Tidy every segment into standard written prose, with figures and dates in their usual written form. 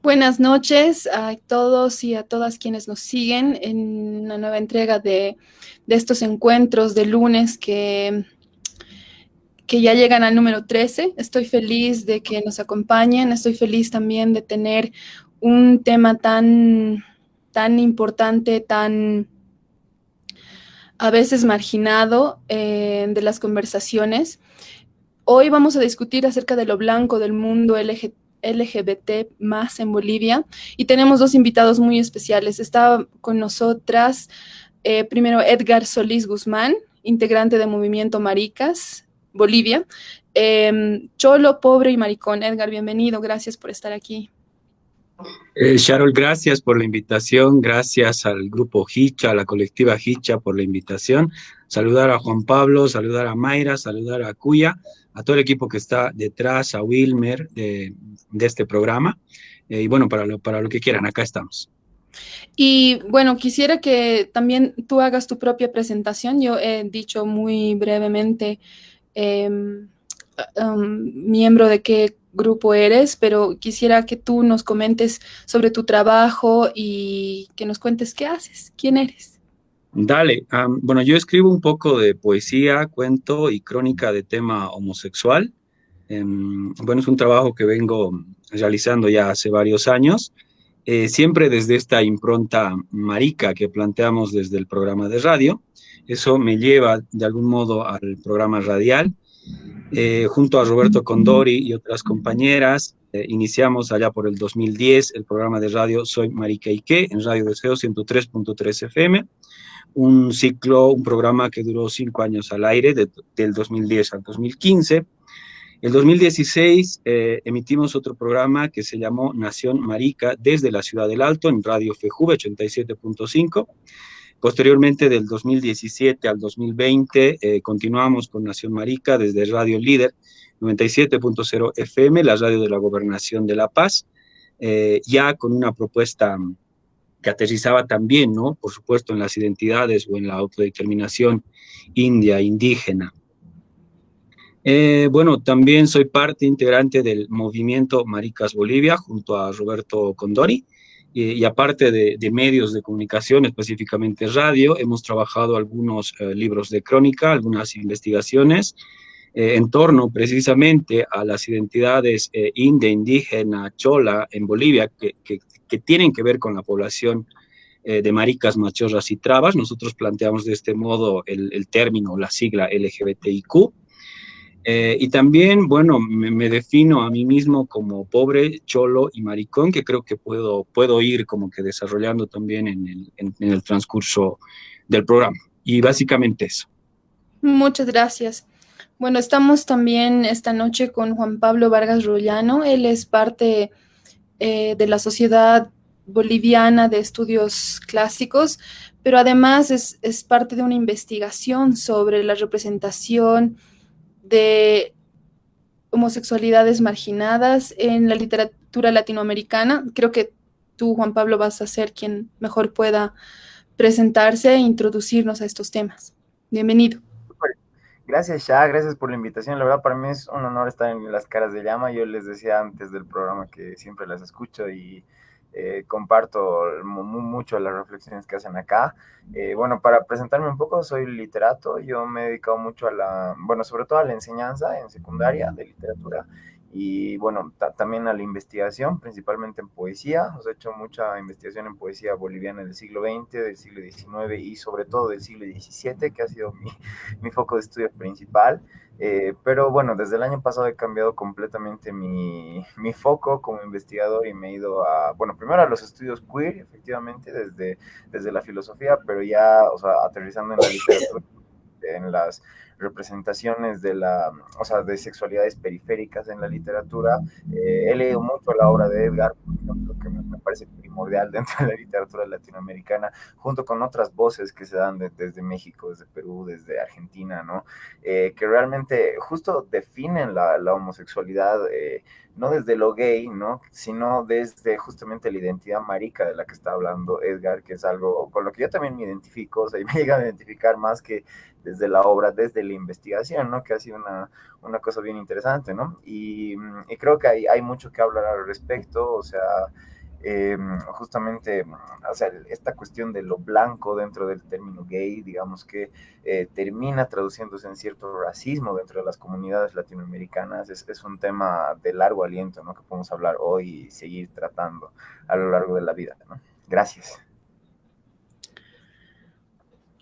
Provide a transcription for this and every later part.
Buenas noches a todos y a todas quienes nos siguen en una nueva entrega de estos encuentros de lunes que ya llegan al número 13. Estoy feliz de que nos acompañen, estoy feliz también de tener un tema tan importante, tan a veces marginado de las conversaciones. Hoy vamos a discutir acerca de lo blanco del mundo LGBT más en Bolivia y tenemos dos invitados muy especiales. Está con nosotras primero Edgar Solís Guzmán, integrante de Movimiento Maricas, Bolivia. Cholo, pobre y maricón. Edgar, bienvenido, gracias por estar aquí. Sharol, gracias por la invitación, gracias al grupo Hicha, a la colectiva Hicha por la invitación. Saludar a Juan Pablo, saludar a Mayra, saludar a Cuya, a todo el equipo que está detrás, a Wilmer de este programa. Y bueno, para lo que quieran, acá estamos. Y bueno, quisiera que también tú hagas tu propia presentación. Yo he dicho muy brevemente miembro de qué grupo eres, pero quisiera que tú nos comentes sobre tu trabajo y que nos cuentes qué haces, quién eres. Dale, bueno, yo escribo un poco de poesía, cuento y crónica de tema homosexual. Bueno, es un trabajo que vengo realizando ya hace varios años, siempre desde esta impronta marica que planteamos desde el programa de radio. Eso me lleva de algún modo al programa radial. Junto a Roberto Condori y otras compañeras, iniciamos allá por el 2010 el programa de radio Soy Marica Ike en Radio Deseo 103.3 FM, un ciclo, un programa que duró 5 años al aire, del 2010 al 2015. El 2016 emitimos otro programa que se llamó Nación Marica desde la Ciudad del Alto en Radio FEJUVE 87.5. Posteriormente, del 2017 al 2020, continuamos con Nación Marica desde Radio Líder 97.0 FM, la radio de la Gobernación de La Paz, ya con una propuesta que aterrizaba también, ¿no? Por supuesto, en las identidades o en la autodeterminación india, indígena. Bueno, también soy parte integrante del movimiento Maricas Bolivia junto a Roberto Condori. Y aparte de medios de comunicación, específicamente radio, hemos trabajado algunos libros de crónica, algunas investigaciones en torno precisamente a las identidades india, indígena, chola en Bolivia, que tienen que ver con la población de maricas, machorras y trabas. Nosotros planteamos de este modo el término, la sigla LGBTIQ. Y también, bueno, me defino a mí mismo como pobre, cholo y maricón, que creo que puedo ir como que desarrollando también en el transcurso del programa. Y básicamente eso. Muchas gracias. Bueno, estamos también esta noche con Juan Pablo Vargas Rollano. Él es parte de la Sociedad Boliviana de Estudios Clásicos, pero además es parte de una investigación sobre la representación de homosexualidades marginadas en la literatura latinoamericana. Creo que tú, Juan Pablo, vas a ser quien mejor pueda presentarse e introducirnos a estos temas. Bienvenido. Gracias, Shah, gracias por la invitación. La verdad, para mí es un honor estar en Las Caras de Llama. Yo les decía antes del programa que siempre las escucho y comparto mucho las reflexiones que hacen acá. Bueno, para presentarme un poco, soy literato. Yo me he dedicado mucho bueno, sobre todo a la enseñanza en secundaria de literatura y bueno, también a la investigación, principalmente en poesía. Os he hecho mucha investigación en poesía boliviana del siglo XX, del siglo XIX y sobre todo del siglo XVII, que ha sido mi foco de estudio principal. Pero bueno, desde el año pasado he cambiado completamente mi foco como investigador y me he ido bueno, primero a los estudios queer, efectivamente, desde la filosofía, pero ya, o sea, aterrizando en la literatura, en las representaciones o sea, de sexualidades periféricas en la literatura. He leído mucho la obra de Edgar, por ejemplo, que me parece primordial dentro de la literatura latinoamericana, junto con otras voces que se dan desde México, desde Perú, desde Argentina, ¿no? Que realmente justo definen la homosexualidad, no desde lo gay, ¿no? Sino desde justamente la identidad marica de la que está hablando Edgar, que es algo con lo que yo también me identifico, o sea, y me llega a identificar más que desde la obra, desde la investigación, ¿no? Que ha sido una cosa bien interesante, ¿no? Y creo que hay mucho que hablar al respecto, o sea, justamente, o sea, esta cuestión de lo blanco dentro del término gay, digamos que termina traduciéndose en cierto racismo dentro de las comunidades latinoamericanas, es un tema de largo aliento, ¿no? Que podemos hablar hoy y seguir tratando a lo largo de la vida, ¿no? Gracias.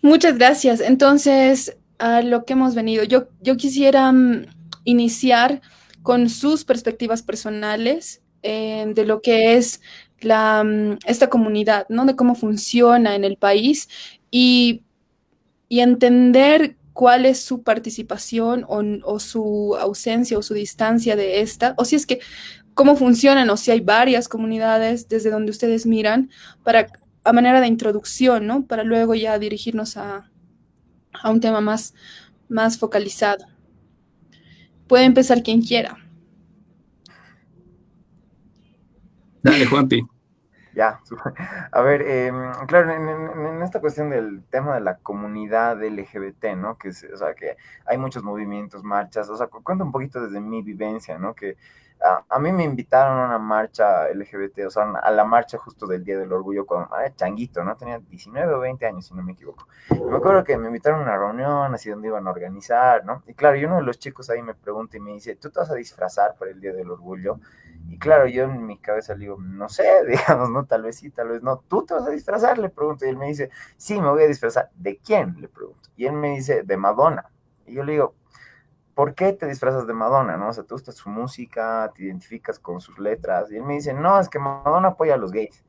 Muchas gracias. Entonces, a lo que hemos venido, yo quisiera iniciar con sus perspectivas personales de lo que es esta comunidad, ¿no? De cómo funciona en el país y, y entender cuál es su participación o su ausencia o su distancia de esta, o si es que cómo funcionan o si hay varias comunidades desde donde ustedes miran para a manera de introducción, ¿no? Para luego ya dirigirnos a un tema más focalizado. Puede empezar quien quiera. Dale, Juanpi. Ya, super. A ver, claro, en esta cuestión del tema de la comunidad LGBT, ¿no? Que es, o sea, que hay muchos movimientos, marchas, o sea, cuento un poquito desde mi vivencia, ¿no? Que a mí me invitaron a una marcha LGBT, o sea, a la marcha justo del Día del Orgullo cuando era changuito, ¿no? Tenía 19 o 20 años, si no me equivoco. Y me acuerdo que me invitaron a una reunión, así donde iban a organizar, ¿no? Y claro, y uno de los chicos ahí me pregunta y me dice, ¿tú te vas a disfrazar para el Día del Orgullo? Y claro, yo en mi cabeza le digo, no sé, digamos, no, tal vez sí, tal vez no. ¿Tú te vas a disfrazar? Le pregunto. Y él me dice, sí, me voy a disfrazar. ¿De quién? Le pregunto. Y él me dice, de Madonna. Y yo le digo, ¿por qué te disfrazas de Madonna? ¿No? O sea, te gusta su música, te identificas con sus letras. Y él me dice, no, es que Madonna apoya a los gays.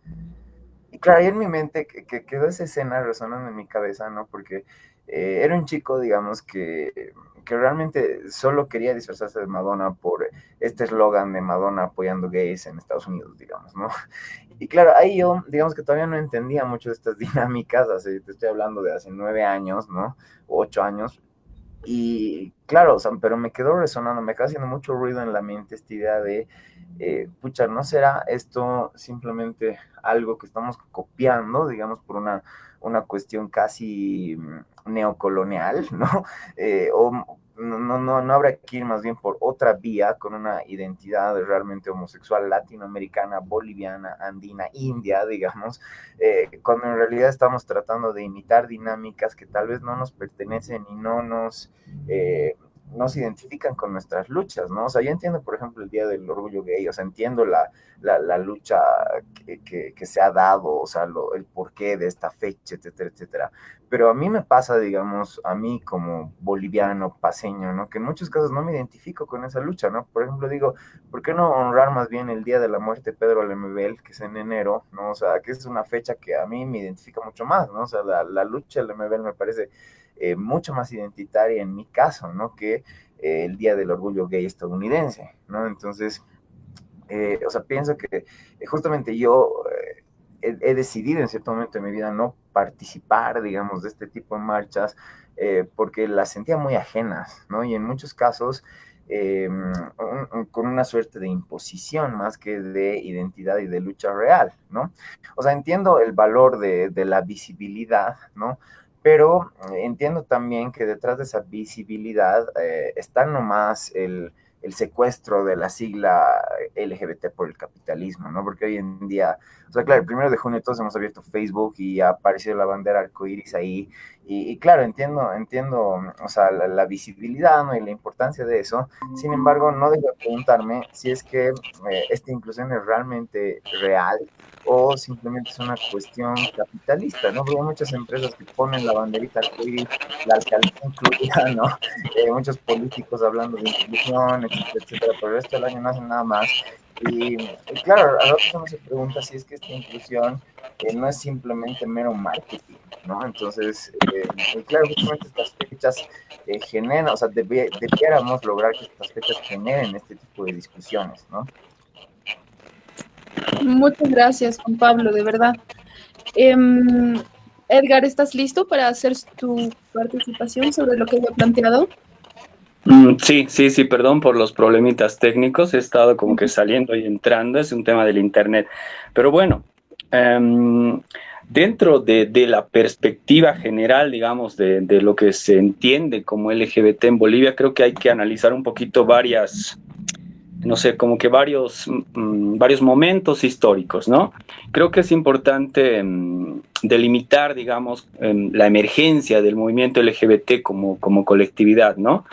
Y claro, ahí en mi mente que quedó esa escena resonando en mi cabeza, ¿no? Porque era un chico, digamos, que realmente solo quería disfrazarse de Madonna por este eslogan de Madonna apoyando gays en Estados Unidos, digamos, ¿no? Y claro, ahí yo, digamos que todavía no entendía mucho de estas dinámicas, así te estoy hablando de hace 9 años, ¿no? 8 años. Y claro, o sea, pero me quedó resonando, me quedó haciendo mucho ruido en la mente esta idea de, pucha, ¿no será esto simplemente algo que estamos copiando, digamos, por una cuestión casi neocolonial, ¿no? O no habrá que ir más bien por otra vía con una identidad realmente homosexual latinoamericana, boliviana, andina, india, digamos, cuando en realidad estamos tratando de imitar dinámicas que tal vez no nos pertenecen y no se identifican con nuestras luchas, ¿no? O sea, yo entiendo, por ejemplo, el Día del Orgullo Gay, o sea, entiendo la lucha que se ha dado, o sea, el porqué de esta fecha, etcétera, etcétera. Pero a mí me pasa, digamos, a mí como boliviano, paseño, ¿no? Que en muchos casos no me identifico con esa lucha, ¿no? Por ejemplo, digo, ¿por qué no honrar más bien el Día de la Muerte de Pedro Lemebel, que es en enero, ¿no? O sea, que es una fecha que a mí me identifica mucho más, ¿no? O sea, la lucha de Lemebel me parece mucho más identitaria en mi caso, ¿no? Que el Día del Orgullo Gay estadounidense, ¿no? Entonces, o sea, pienso que justamente yo he decidido en cierto momento de mi vida no participar, digamos, de este tipo de marchas, porque las sentía muy ajenas, ¿no? Y en muchos casos con una suerte de imposición más que de identidad y de lucha real, ¿no? O sea, entiendo el valor de la visibilidad, ¿no? Pero entiendo también que detrás de esa visibilidad está nomás el secuestro de la sigla LGBT por el capitalismo, ¿no? Porque hoy en día, o sea, claro, el 1 de junio todos hemos abierto Facebook y ha aparecido la bandera arcoíris ahí, y claro, entiendo, o sea, la visibilidad, ¿no? Y la importancia de eso. Sin embargo, no dejo de preguntarme si es que esta inclusión es realmente real o simplemente es una cuestión capitalista, ¿no? Porque hay muchas empresas que ponen la banderita arcoíris, la alcaldía incluida, ¿no? Muchos políticos hablando de inclusión, etcétera, etcétera, pero el resto del año no hacen nada más. Y claro, a veces uno se pregunta si es que esta inclusión no es simplemente mero marketing, ¿no? Entonces, y claro, justamente estas fechas generan, o sea, debiéramos lograr que estas fechas generen este tipo de discusiones, ¿no? Muchas gracias, Juan Pablo, de verdad. Edgar, ¿estás listo para hacer tu participación sobre lo que yo he planteado? Sí, sí, sí, perdón por los problemitas técnicos, he estado como que saliendo y entrando, es un tema del internet. Pero bueno, dentro de la perspectiva general, digamos, de lo que se entiende como LGBT en Bolivia, creo que hay que analizar un poquito varias, no sé, como que varios momentos históricos, ¿no? Creo que es importante delimitar, digamos, la emergencia del movimiento LGBT como colectividad, ¿no?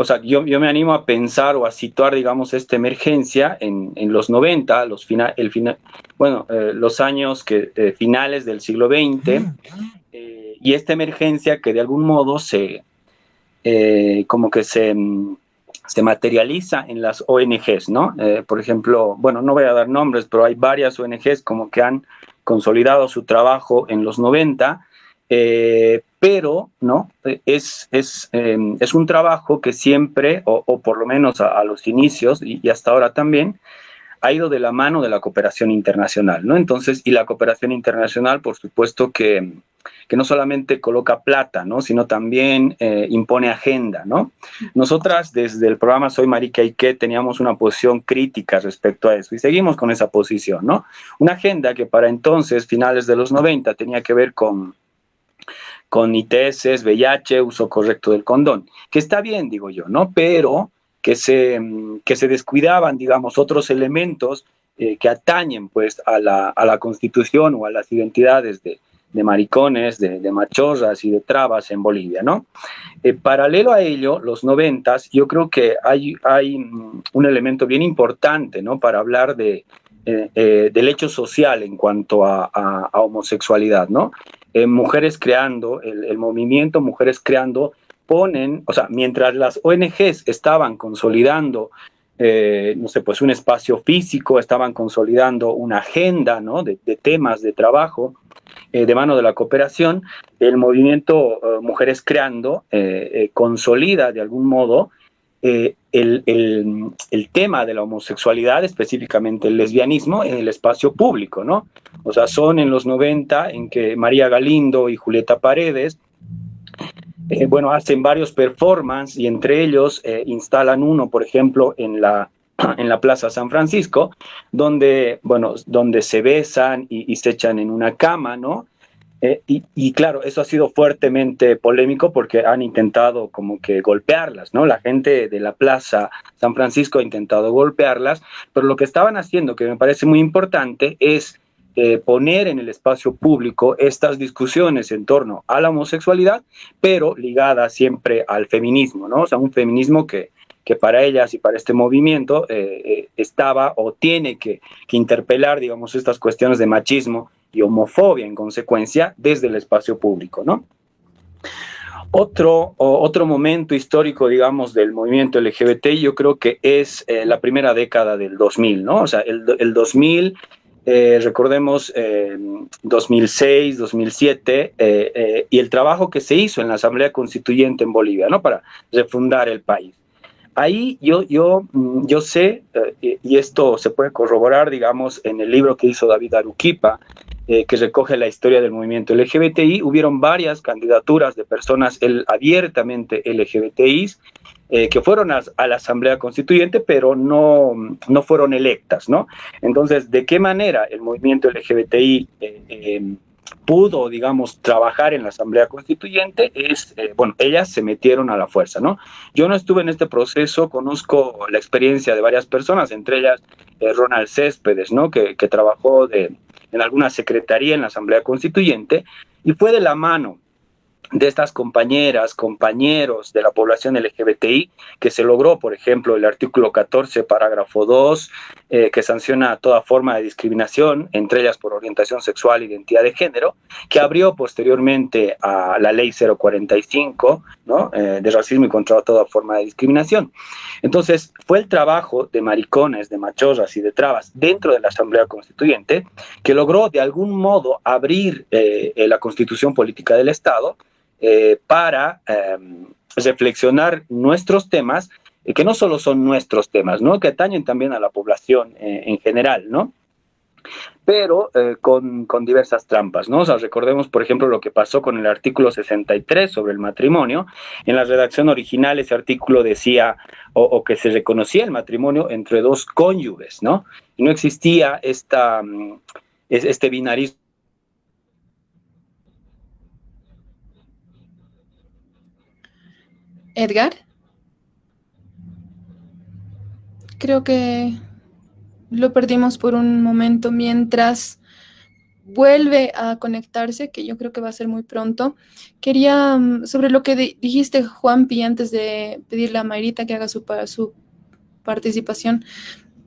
O sea, yo me animo a pensar o a situar, digamos, esta emergencia en los 90, los años finales del siglo XX, y esta emergencia que de algún modo como que se materializa en las ONGs, ¿no? Por ejemplo, bueno, no voy a dar nombres, pero hay varias ONGs como que han consolidado su trabajo en los 90, pero ¿no? Es un trabajo que siempre, o por lo menos a los inicios y hasta ahora también, ha ido de la mano de la cooperación internacional, ¿no? Entonces, y la cooperación internacional, por supuesto que no solamente coloca plata, ¿no? Sino también impone agenda, ¿no? Nosotras desde el programa Soy Marica Ike teníamos una posición crítica respecto a eso y seguimos con esa posición, ¿no? Una agenda que para entonces, finales de los 90, tenía que ver con ITS, VIH, uso correcto del condón, que está bien, digo yo, ¿no? Pero que se descuidaban, digamos, otros elementos que atañen, pues, a la Constitución o a las identidades de maricones, de machorras y de trabas en Bolivia, ¿no? Paralelo a ello, los 90s, yo creo que hay un elemento bien importante, ¿no? Para hablar del hecho social en cuanto a homosexualidad, ¿no? Mujeres Creando, el movimiento Mujeres Creando ponen, o sea, mientras las ONGs estaban consolidando, no sé, pues un espacio físico, estaban consolidando una agenda, ¿no? de temas de trabajo, de mano de la cooperación, el movimiento Mujeres Creando consolida de algún modo el tema de la homosexualidad, específicamente el lesbianismo, en el espacio público, ¿no? O sea, son en los 90 en que María Galindo y Julieta Paredes, bueno, hacen varios performances y entre ellos instalan uno, por ejemplo, en la Plaza San Francisco, donde se besan y se echan en una cama, ¿no? Y claro, eso ha sido fuertemente polémico porque han intentado como que golpearlas, ¿no? La gente de la Plaza San Francisco ha intentado golpearlas, pero lo que estaban haciendo, que me parece muy importante, es poner en el espacio público estas discusiones en torno a la homosexualidad, pero ligada siempre al feminismo, ¿no? O sea, un feminismo que para ellas y para este movimiento estaba o tiene que interpelar, digamos, estas cuestiones de machismo y homofobia en consecuencia desde el espacio público, ¿no? Otro momento histórico, digamos, del movimiento LGBT, yo creo que es la primera década del 2000, ¿no? O sea, el 2000, recordemos 2006, 2007, y el trabajo que se hizo en la Asamblea Constituyente en Bolivia, ¿no? Para refundar el país. Ahí yo sé, y esto se puede corroborar, digamos, en el libro que hizo David Aruquipa, que recoge la historia del movimiento LGBTI, hubieron varias candidaturas de personas abiertamente LGBTIs que fueron a la Asamblea Constituyente, pero no fueron electas, ¿no? Entonces, ¿de qué manera el movimiento LGBTI pudo, digamos, trabajar en la Asamblea Constituyente? Ellas se metieron a la fuerza, ¿no? Yo no estuve en este proceso, conozco la experiencia de varias personas, entre ellas Ronald Céspedes, ¿no? Que trabajó en alguna secretaría en la Asamblea Constituyente y fue de la mano de estas compañeras, compañeros de la población LGBTI, que se logró, por ejemplo, el artículo 14, parágrafo 2, que sanciona toda forma de discriminación, entre ellas por orientación sexual e identidad de género, que abrió posteriormente a la ley 045, ¿no? De racismo y contra toda forma de discriminación. Entonces, fue el trabajo de maricones, de machorras y de trabas dentro de la Asamblea Constituyente que logró de algún modo abrir la Constitución Política del Estado para reflexionar nuestros temas que no solo son nuestros temas, ¿no? Que atañen también a la población en general, ¿no? Pero con diversas trampas, ¿no? O sea, recordemos, por ejemplo, lo que pasó con el artículo 63 sobre el matrimonio. En la redacción original ese artículo decía o que se reconocía el matrimonio entre dos cónyuges, ¿no? Y no existía este binarismo. Edgar, creo que lo perdimos por un momento mientras vuelve a conectarse, que yo creo que va a ser muy pronto. Quería, sobre lo que dijiste, Juanpi, antes de pedirle a Mayrita que haga su participación,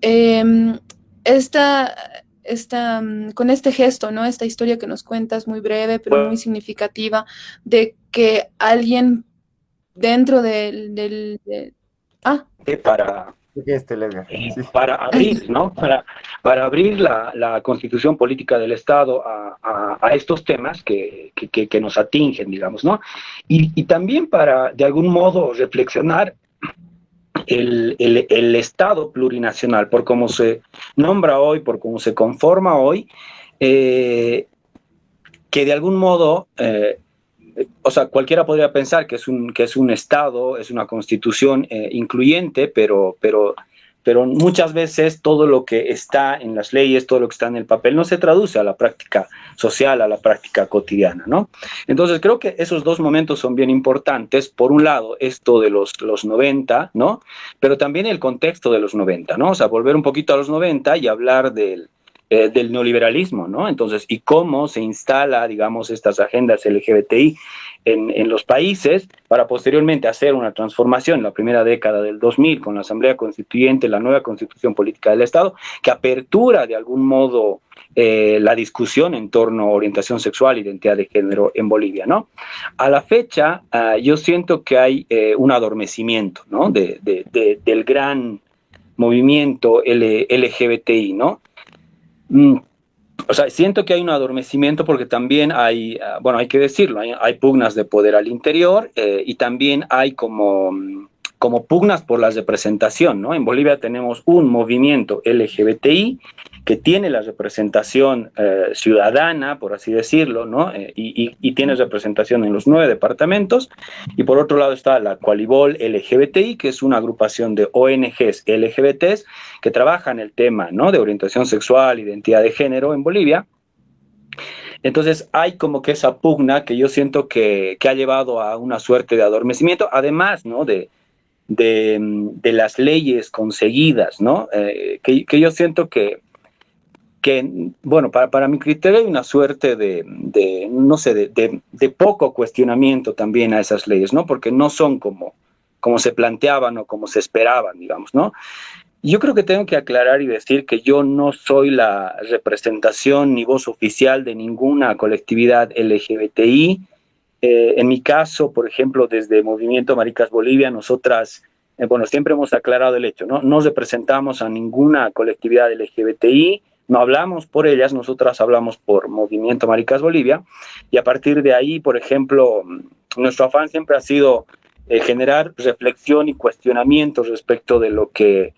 eh, con este gesto, ¿no? Esta historia que nos cuentas, muy breve, pero muy significativa, de que alguien dentro para abrir, ¿no? Para abrir la constitución política del Estado a estos temas que nos atingen, digamos, ¿no? Y también para, de algún modo, reflexionar el Estado plurinacional, por cómo se nombra hoy, por cómo se conforma hoy, que de algún modo, o sea, cualquiera podría pensar que es un Estado, es una constitución incluyente, pero muchas veces todo lo que está en las leyes, todo lo que está en el papel, no se traduce a la práctica social, a la práctica cotidiana, ¿no? Entonces creo que esos dos momentos son bien importantes. Por un lado, esto de los 90, ¿no? Pero también el contexto de los 90, ¿no? O sea, volver un poquito a los 90 y hablar del neoliberalismo, ¿no? Entonces, y cómo se instala, digamos, estas agendas LGBTI en los países para posteriormente hacer una transformación en la primera década del 2000 con la Asamblea Constituyente, la nueva Constitución Política del Estado, que apertura de algún modo la discusión en torno a orientación sexual, identidad de género en Bolivia, ¿no? A la fecha, yo siento que hay un adormecimiento, ¿no? Del gran movimiento LGBTI, ¿no? O sea, siento que hay un adormecimiento porque también hay, bueno, hay que decirlo, hay pugnas de poder al interior y también hay como pugnas por la representación, ¿no? En Bolivia tenemos un movimiento LGBTI que tiene la representación ciudadana, por así decirlo, ¿no? Y tiene representación en los 9 departamentos. Y por otro lado está la Coalibol LGBTI, que es una agrupación de ONGs LGBTs que trabajan el tema, ¿no? De orientación sexual, identidad de género en Bolivia. Entonces hay como que esa pugna que yo siento que ha llevado a una suerte de adormecimiento, además, ¿no? De las leyes conseguidas, ¿no? Que yo siento que bueno, para mi criterio hay una suerte no sé, de poco cuestionamiento también a esas leyes, ¿no? Porque no son como se planteaban o como se esperaban, digamos, ¿no? Yo creo que tengo que aclarar y decir que yo no soy la representación ni voz oficial de ninguna colectividad LGBTI. En mi caso, por ejemplo, desde Movimiento Maricas Bolivia, nosotras, bueno, siempre hemos aclarado el hecho, ¿no? No representamos a ninguna colectividad LGBTI, no hablamos por ellas, nosotras hablamos por Movimiento Maricas Bolivia, y a partir de ahí, por ejemplo, nuestro afán siempre ha sido generar reflexión y cuestionamiento respecto de lo que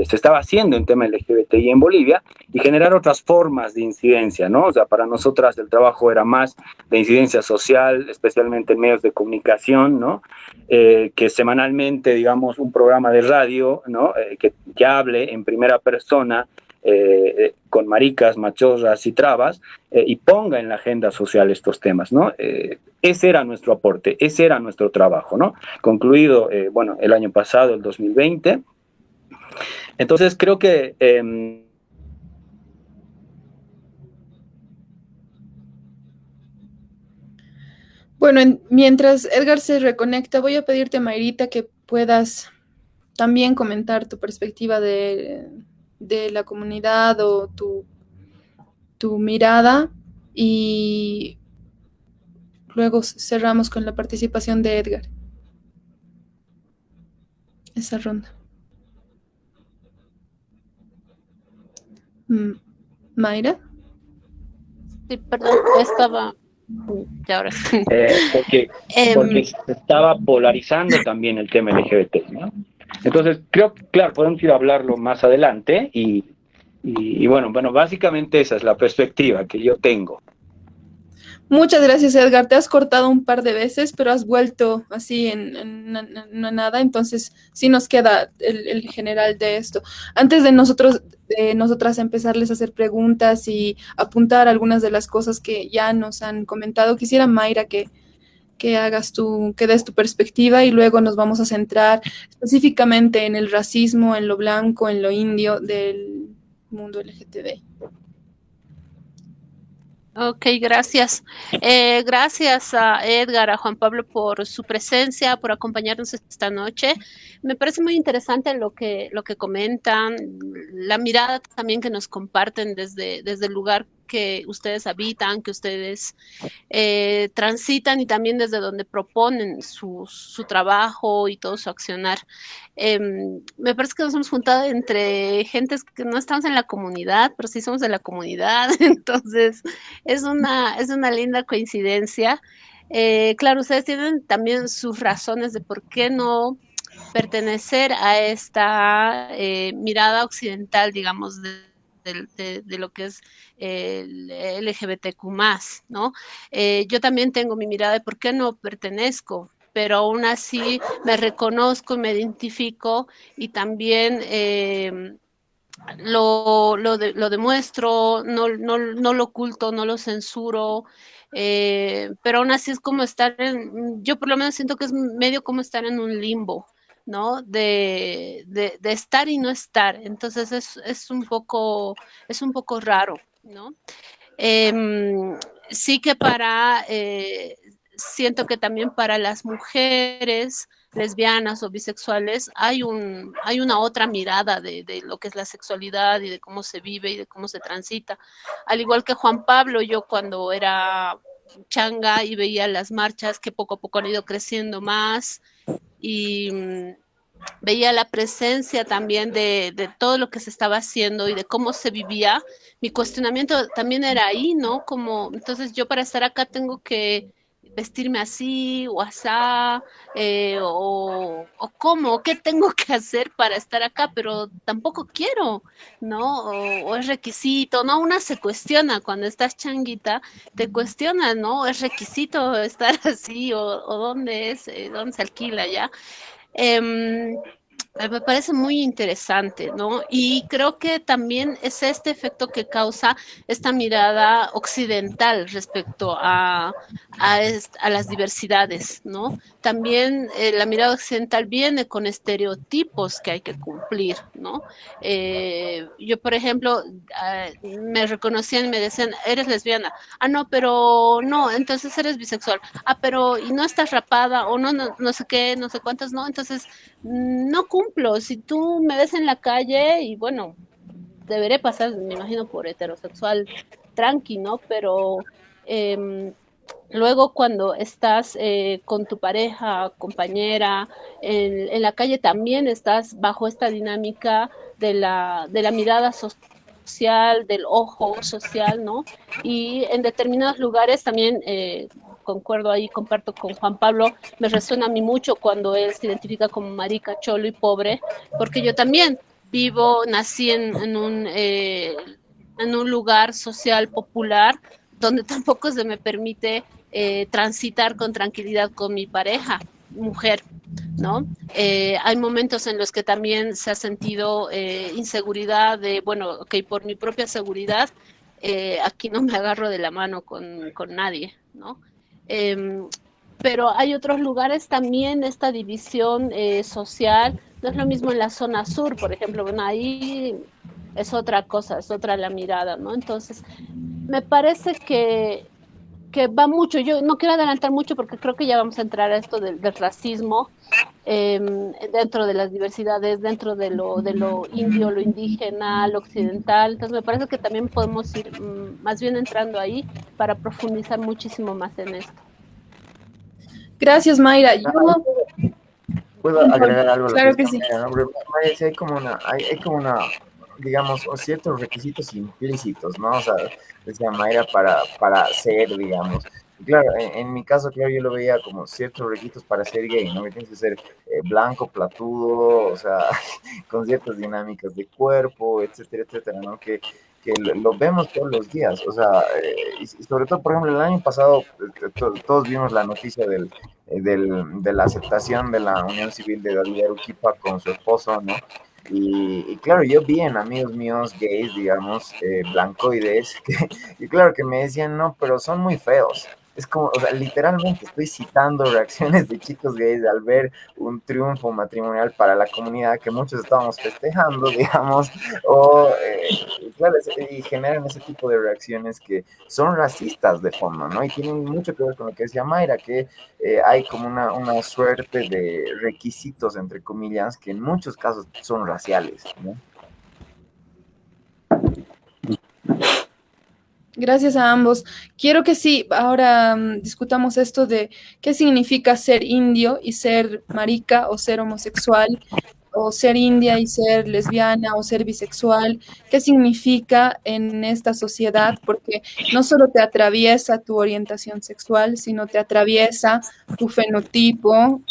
se estaba haciendo en tema LGBTI en Bolivia y generar otras formas de incidencia, ¿no? O sea, para nosotras el trabajo era más de incidencia social, especialmente en medios de comunicación, ¿no? Que semanalmente, digamos, un programa de radio, ¿no? Que hable en primera persona con maricas, machorras y trabas y ponga en la agenda social estos temas, ¿no? Ese era nuestro aporte, ese era nuestro trabajo, ¿no? Concluido, bueno, el año pasado, el 2020. Entonces creo que bueno, mientras Edgar se reconecta, voy a pedirte, Mayrita, que puedas también comentar tu perspectiva de la comunidad o tu mirada y luego cerramos con la participación de Edgar. Esa ronda. Mayra. Sí, perdón, estaba... Ya ahora porque se estaba polarizando también el tema LGBT, ¿no? Entonces, creo que, claro, podemos ir a hablarlo más adelante y bueno, básicamente esa es la perspectiva que yo tengo. Muchas gracias, Edgar. Te has cortado un par de veces, pero has vuelto así en nada. Entonces, sí nos queda el general de esto. Antes de nosotras empezarles a hacer preguntas y apuntar algunas de las cosas que ya nos han comentado, quisiera, Mayra, que des tu perspectiva y luego nos vamos a centrar específicamente en el racismo, en lo blanco, en lo indio del mundo LGTB. Ok, gracias. Gracias a Edgar, a Juan Pablo por su presencia, por acompañarnos esta noche. Me parece muy interesante lo que comentan, la mirada también que nos comparten desde el lugar que ustedes habitan, que ustedes transitan y también desde donde proponen su trabajo y todo su accionar. Me parece que nos hemos juntado entre gentes que no estamos en la comunidad, pero sí somos de la comunidad, entonces es una linda coincidencia. Claro, ustedes tienen también sus razones de por qué no pertenecer a esta mirada occidental, digamos, de lo que es el LGBTQ+, ¿no? Yo también tengo mi mirada de por qué no pertenezco, pero aún así me reconozco y me identifico y también lo demuestro, no lo oculto, no lo censuro, pero aún así es como yo por lo menos siento que es medio como estar en un limbo, ¿no? De estar y no estar. Entonces es un poco raro, ¿no? Sí que siento que también para las mujeres lesbianas o bisexuales hay una otra mirada de lo que es la sexualidad y de cómo se vive y de cómo se transita. Al igual que Juan Pablo, yo cuando era changa y veía las marchas que poco a poco han ido creciendo más y veía la presencia también de todo lo que se estaba haciendo y de cómo se vivía, mi cuestionamiento también era ahí, ¿no? Como, entonces yo para estar acá tengo que vestirme así o asá, o cómo, qué tengo que hacer para estar acá, pero tampoco quiero, ¿no? O es requisito, ¿no? Una se cuestiona cuando estás changuita, te cuestiona, ¿no? Es requisito estar así o dónde se alquila ya. Me parece muy interesante, ¿no? Y creo que también es este efecto que causa esta mirada occidental respecto a las diversidades, ¿no? También la mirada occidental viene con estereotipos que hay que cumplir, ¿no? Yo, por ejemplo, me reconocían y me decían, eres lesbiana. Ah, no, pero no, entonces eres bisexual. Ah, pero y no estás rapada o no sé qué, no sé cuántos, no. Entonces, no cumplo. Si tú me ves en la calle y bueno, deberé pasar, me imagino, por heterosexual tranqui, ¿no? Pero luego cuando estás con tu pareja, compañera, en la calle también estás bajo esta dinámica de la mirada social, del ojo social, ¿no? Y en determinados lugares también concuerdo ahí, comparto con Juan Pablo, me resuena a mí mucho cuando él se identifica como marica, cholo y pobre, porque yo también nací en un lugar social popular donde tampoco se me permite transitar con tranquilidad con mi pareja, mujer, ¿no? Hay momentos en los que también se ha sentido inseguridad de, bueno, ok, por mi propia seguridad, aquí no me agarro de la mano con nadie, ¿no? Pero hay otros lugares también, esta división social, no es lo mismo en la zona sur, por ejemplo, bueno, ahí es otra cosa, es otra la mirada, ¿no? Entonces, me parece que va mucho, yo no quiero adelantar mucho porque creo que ya vamos a entrar a esto del racismo dentro de las diversidades, dentro de lo indio, lo indígena, lo occidental, entonces me parece que también podemos ir más bien entrando ahí para profundizar muchísimo más en esto. Gracias, Mayra. ¿Puedo agregar algo? Claro que sí. Mayra, hay como una, digamos, o ciertos requisitos implícitos, ¿no? O sea, decía Mayra, para ser, digamos. Claro, en mi caso, claro, yo lo veía como ciertos requisitos para ser gay, ¿no? Que tienes que ser blanco, platudo, o sea, con ciertas dinámicas de cuerpo, etcétera, etcétera, ¿no? Que lo vemos todos los días, o sea, y sobre todo, por ejemplo, el año pasado todos vimos la noticia de la aceptación de la unión civil de David Arequipa con su esposo, ¿no? Y claro, yo vi en amigos míos gays, digamos, blancoides, y claro que me decían, no, pero son muy feos. Es como, o sea, literalmente estoy citando reacciones de chicos gays al ver un triunfo matrimonial para la comunidad que muchos estábamos festejando, digamos, o, claro, y generan ese tipo de reacciones que son racistas de fondo, ¿no? Y tienen mucho que ver con lo que decía Mayra, que hay como una suerte de requisitos, entre comillas, que en muchos casos son raciales, ¿no? Gracias a ambos. Quiero que sí, ahora discutamos esto de qué significa ser indio y ser marica o ser homosexual, o ser india y ser lesbiana o ser bisexual. ¿Qué significa en esta sociedad? Porque no solo te atraviesa tu orientación sexual, sino te atraviesa tu fenotipo,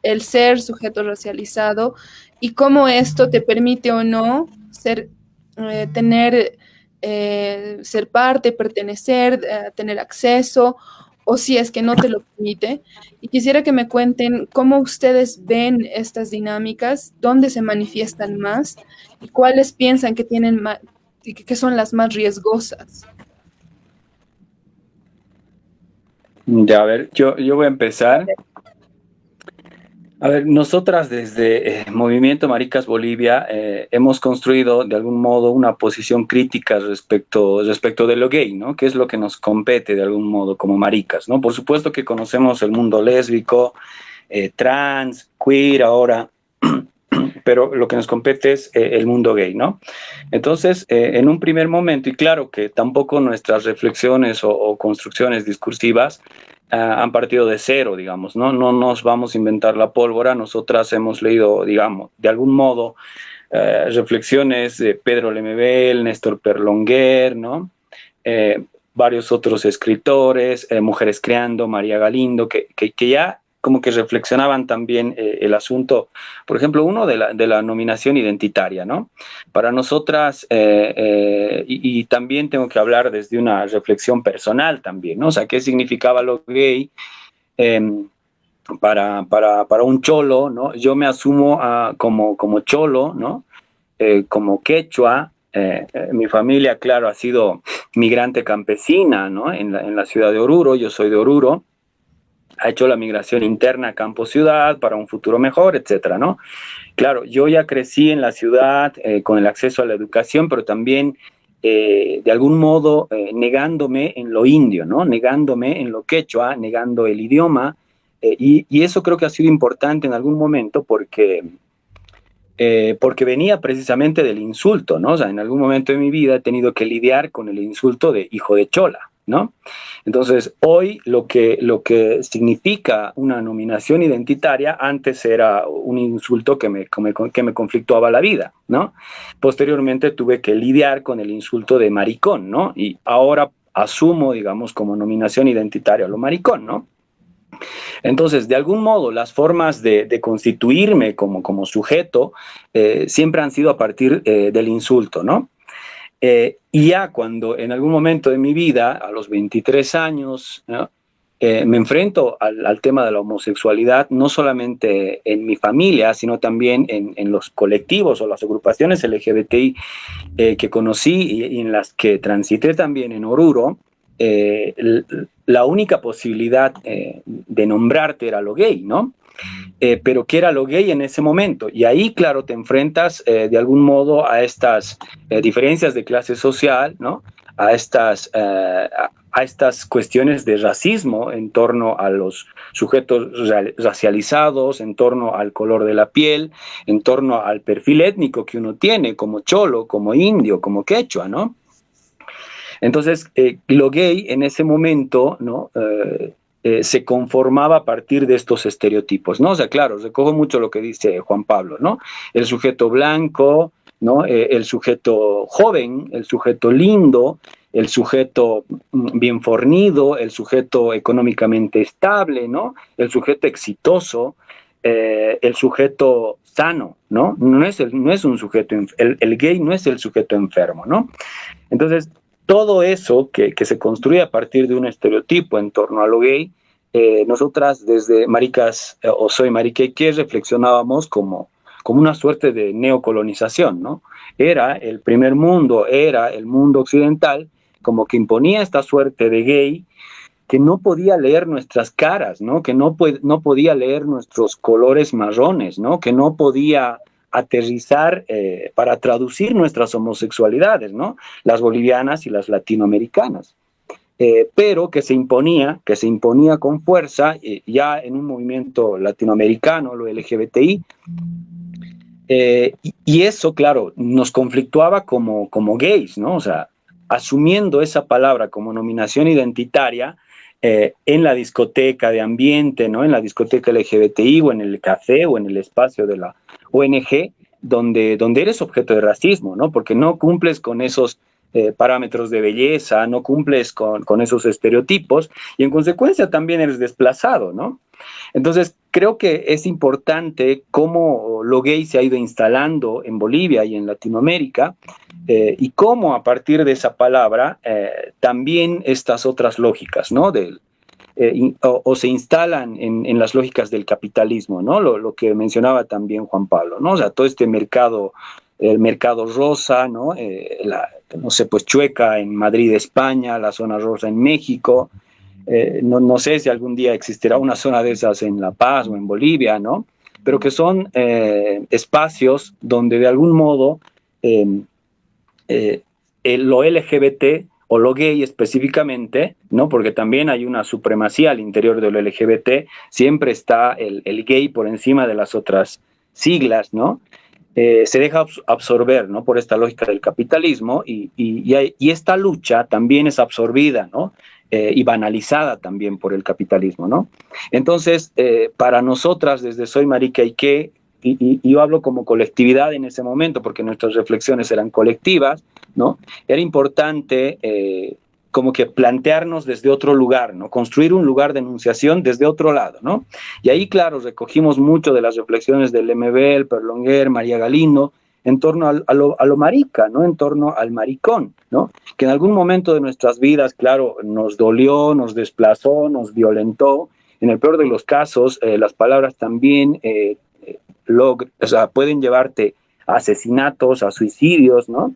el ser sujeto racializado y cómo esto te permite o no ser, tener, ser parte, pertenecer, tener acceso, o si es que no te lo permite. Y quisiera que me cuenten cómo ustedes ven estas dinámicas, dónde se manifiestan más y cuáles piensan que tienen que son las más riesgosas. Ya, a ver, yo voy a empezar. A ver, nosotras desde Movimiento Maricas Bolivia hemos construido de algún modo una posición crítica respecto de lo gay, ¿no? Que es lo que nos compete de algún modo como maricas, ¿no? Por supuesto que conocemos el mundo lésbico, trans, queer ahora, pero lo que nos compete es el mundo gay, ¿no? Entonces, en un primer momento, y claro que tampoco nuestras reflexiones o construcciones discursivas han partido de cero, digamos, ¿no? No nos vamos a inventar la pólvora, nosotras hemos leído, digamos, de algún modo, reflexiones de Pedro Lemebel, Néstor Perlonguer, ¿no? Varios otros escritores, Mujeres Creando, María Galindo, que ya como que reflexionaban también el asunto, por ejemplo, uno de la nominación identitaria, ¿no? Para nosotras, y también tengo que hablar desde una reflexión personal también, ¿no? O sea, ¿qué significaba lo gay? Eh, para un cholo, ¿no? Yo me asumo como cholo, ¿no? Como quechua. Mi familia, claro, ha sido migrante campesina, ¿no? En la ciudad de Oruro, yo soy de Oruro, ha hecho la migración interna campo-ciudad para un futuro mejor, etcétera, ¿no? Claro, yo ya crecí en la ciudad con el acceso a la educación, pero también de algún modo negándome en lo indio, ¿no? Negándome en lo quechua, negando el idioma, y eso creo que ha sido importante en algún momento porque venía precisamente del insulto, ¿no? O sea, en algún momento de mi vida he tenido que lidiar con el insulto de hijo de chola, ¿no? Entonces, hoy lo que significa una nominación identitaria antes era un insulto que me conflictuaba la vida, ¿no? Posteriormente tuve que lidiar con el insulto de maricón, ¿no? Y ahora asumo, digamos, como nominación identitaria lo maricón, ¿no? Entonces, de algún modo, las formas de constituirme como sujeto siempre han sido a partir del insulto, ¿no? Y ya cuando en algún momento de mi vida, a los 23 años, ¿no? Me enfrento al tema de la homosexualidad, no solamente en mi familia, sino también en los colectivos o las agrupaciones LGBTI que conocí y en las que transité también en Oruro, eh, la única posibilidad de nombrarte era lo gay, ¿no? Pero ¿qué era lo gay en ese momento? Y ahí, claro, te enfrentas de algún modo a estas diferencias de clase social, ¿no? A estas cuestiones de racismo en torno a los sujetos racializados, en torno al color de la piel, en torno al perfil étnico que uno tiene como cholo, como indio, como quechua, ¿no? Entonces, lo gay en ese momento, ¿no? Se conformaba a partir de estos estereotipos, ¿no? O sea, claro, recojo mucho lo que dice Juan Pablo, ¿no? El sujeto blanco, ¿no? El sujeto joven, el sujeto lindo, el sujeto bien fornido, el sujeto económicamente estable, ¿no? El sujeto exitoso, el sujeto sano, ¿no? No es un sujeto, el gay no es el sujeto enfermo, ¿no? Entonces, todo eso que se construye a partir de un estereotipo en torno a lo gay, nosotras desde Maricas o Soy Marica y que reflexionábamos como una suerte de neocolonización, ¿no? Era el primer mundo, era el mundo occidental, como que imponía esta suerte de gay que no podía leer nuestras caras, ¿no? Que no podía leer nuestros colores marrones, ¿no? Que no podía aterrizar para traducir nuestras homosexualidades, ¿no? Las bolivianas y las latinoamericanas. Pero que se imponía con fuerza, ya en un movimiento latinoamericano, lo LGBTI, y eso, claro, nos conflictuaba como gays, ¿no? O sea, asumiendo esa palabra como nominación identitaria en la discoteca de ambiente, ¿no? En la discoteca LGBTI o en el café o en el espacio de la ONG, donde eres objeto de racismo, ¿no? Porque no cumples con esos parámetros de belleza, no cumples con esos estereotipos y en consecuencia también eres desplazado, ¿no? Entonces, creo que es importante cómo lo gay se ha ido instalando en Bolivia y en Latinoamérica y cómo a partir de esa palabra también estas otras lógicas, ¿no? O se instalan en las lógicas del capitalismo, ¿no? Lo que mencionaba también Juan Pablo, ¿no? O sea, todo este mercado, el mercado rosa, ¿no? No sé, pues Chueca en Madrid, España, la zona rosa en México. No sé si algún día existirá una zona de esas en La Paz o en Bolivia, ¿no? Pero que son espacios donde de algún modo eh, lo LGBT o lo gay específicamente, ¿no? Porque también hay una supremacía al interior de lo LGBT, siempre está el gay por encima de las otras siglas, ¿no? Se deja absorber, ¿no? Por esta lógica del capitalismo y esta lucha también es absorbida, ¿no? Y banalizada también por el capitalismo, ¿no? Entonces, para nosotras desde Soy Marica y yo hablo como colectividad en ese momento porque nuestras reflexiones eran colectivas, ¿no? Era importante como que plantearnos desde otro lugar, ¿no? Construir un lugar de enunciación desde otro lado, ¿no? Y ahí, claro, recogimos mucho de las reflexiones del MB, Perlonguer, María Galindo, en torno a lo marica, ¿no? En torno al maricón, ¿no? Que en algún momento de nuestras vidas, claro, nos dolió, nos desplazó, nos violentó. En el peor de los casos, las palabras también o sea, pueden llevarte a asesinatos, a suicidios, ¿no?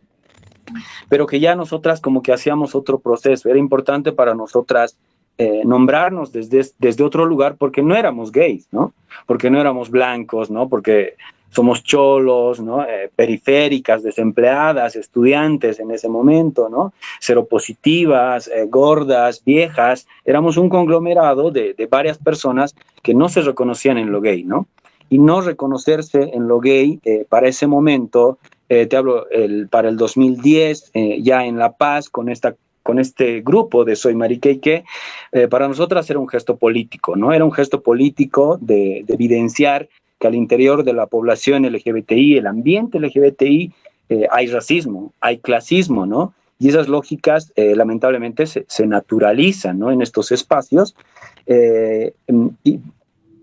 Pero que ya nosotras como que hacíamos otro proceso. Era importante para nosotras nombrarnos desde otro lugar porque no éramos gays, ¿no? Porque no éramos blancos, ¿no? Porque somos cholos, ¿no? Periféricas, desempleadas, estudiantes en ese momento, ¿no? Seropositivas, gordas, viejas. Éramos un conglomerado de varias personas que no se reconocían en lo gay, ¿no? Y no reconocerse en lo gay para ese momento, te hablo para el 2010, ya en La Paz, con este grupo de Soy Marica y que para nosotras era un gesto político, ¿no? Era un gesto político de evidenciar que al interior de la población LGBTI, el ambiente LGBTI, hay racismo, hay clasismo, ¿no? Y esas lógicas lamentablemente se naturalizan, ¿no? En estos espacios. Y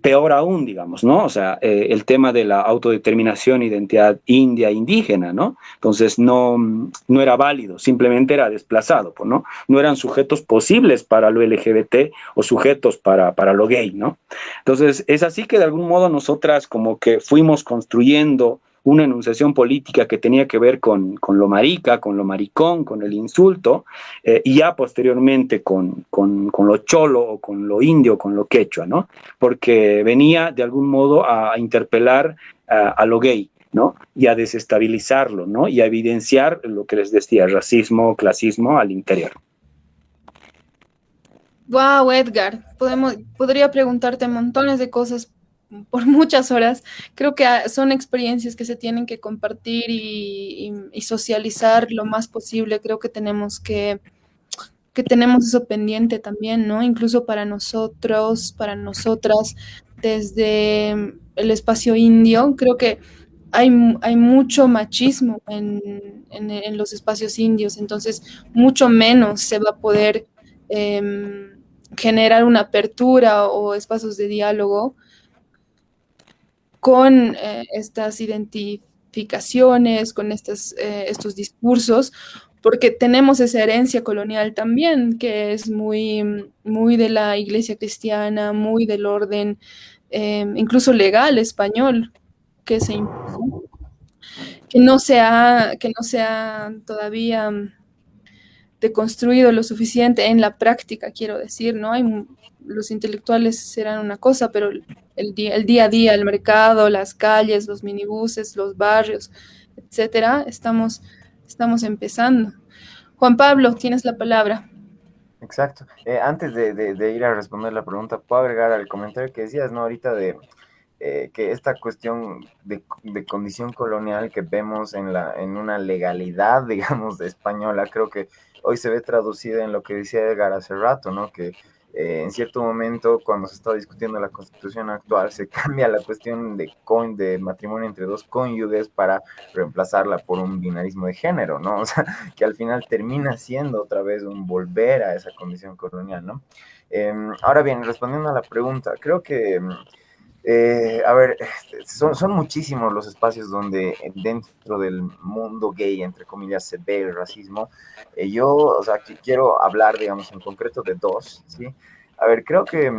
peor aún, digamos, ¿no? O sea, el tema de la autodeterminación, identidad india, indígena, ¿no? Entonces no era válido, simplemente era desplazado, ¿no? No eran sujetos posibles para lo LGBT o sujetos para lo gay, ¿no? Entonces es así que de algún modo nosotras como que fuimos construyendo una enunciación política que tenía que ver con lo marica, con lo maricón, con el insulto, y ya posteriormente con lo cholo o con lo indio, con lo quechua, ¿no? Porque venía de algún modo a interpelar a lo gay, ¿no? Y a desestabilizarlo, ¿no? Y a evidenciar lo que les decía, racismo, clasismo al interior. Wow, Edgar, podría preguntarte montones de cosas por muchas horas. Creo que son experiencias que se tienen que compartir y socializar lo más posible. Creo que tenemos eso pendiente también, ¿no? Incluso para nosotros, para nosotras, desde el espacio indio. Creo que hay mucho machismo en los espacios indios, entonces mucho menos se va a poder generar una apertura o espacios de diálogo con estas identificaciones, con estos discursos, porque tenemos esa herencia colonial también, que es muy de la iglesia cristiana, muy del orden, incluso legal español, que se impuso, que no se ha todavía deconstruido lo suficiente en la práctica, quiero decir, ¿no? Los intelectuales serán una cosa, pero el día a día, el mercado, las calles, los minibuses, los barrios, etcétera, estamos empezando. Juan Pablo, tienes la palabra. Exacto. Antes de ir a responder la pregunta, puedo agregar al comentario que decías, ¿no? Ahorita de que esta cuestión de condición colonial que vemos en una legalidad, digamos, de española, creo que hoy se ve traducida en lo que decía Edgar hace rato, ¿no? Que en cierto momento, cuando se está discutiendo la constitución actual, se cambia la cuestión de matrimonio entre dos cónyuges para reemplazarla por un binarismo de género, ¿no? O sea, que al final termina siendo otra vez un volver a esa condición colonial, ¿no? Ahora bien, respondiendo a la pregunta, creo que a ver, son muchísimos los espacios donde dentro del mundo gay, entre comillas, se ve el racismo. Yo, o sea, quiero hablar, digamos, en concreto de dos, ¿sí? A ver, creo que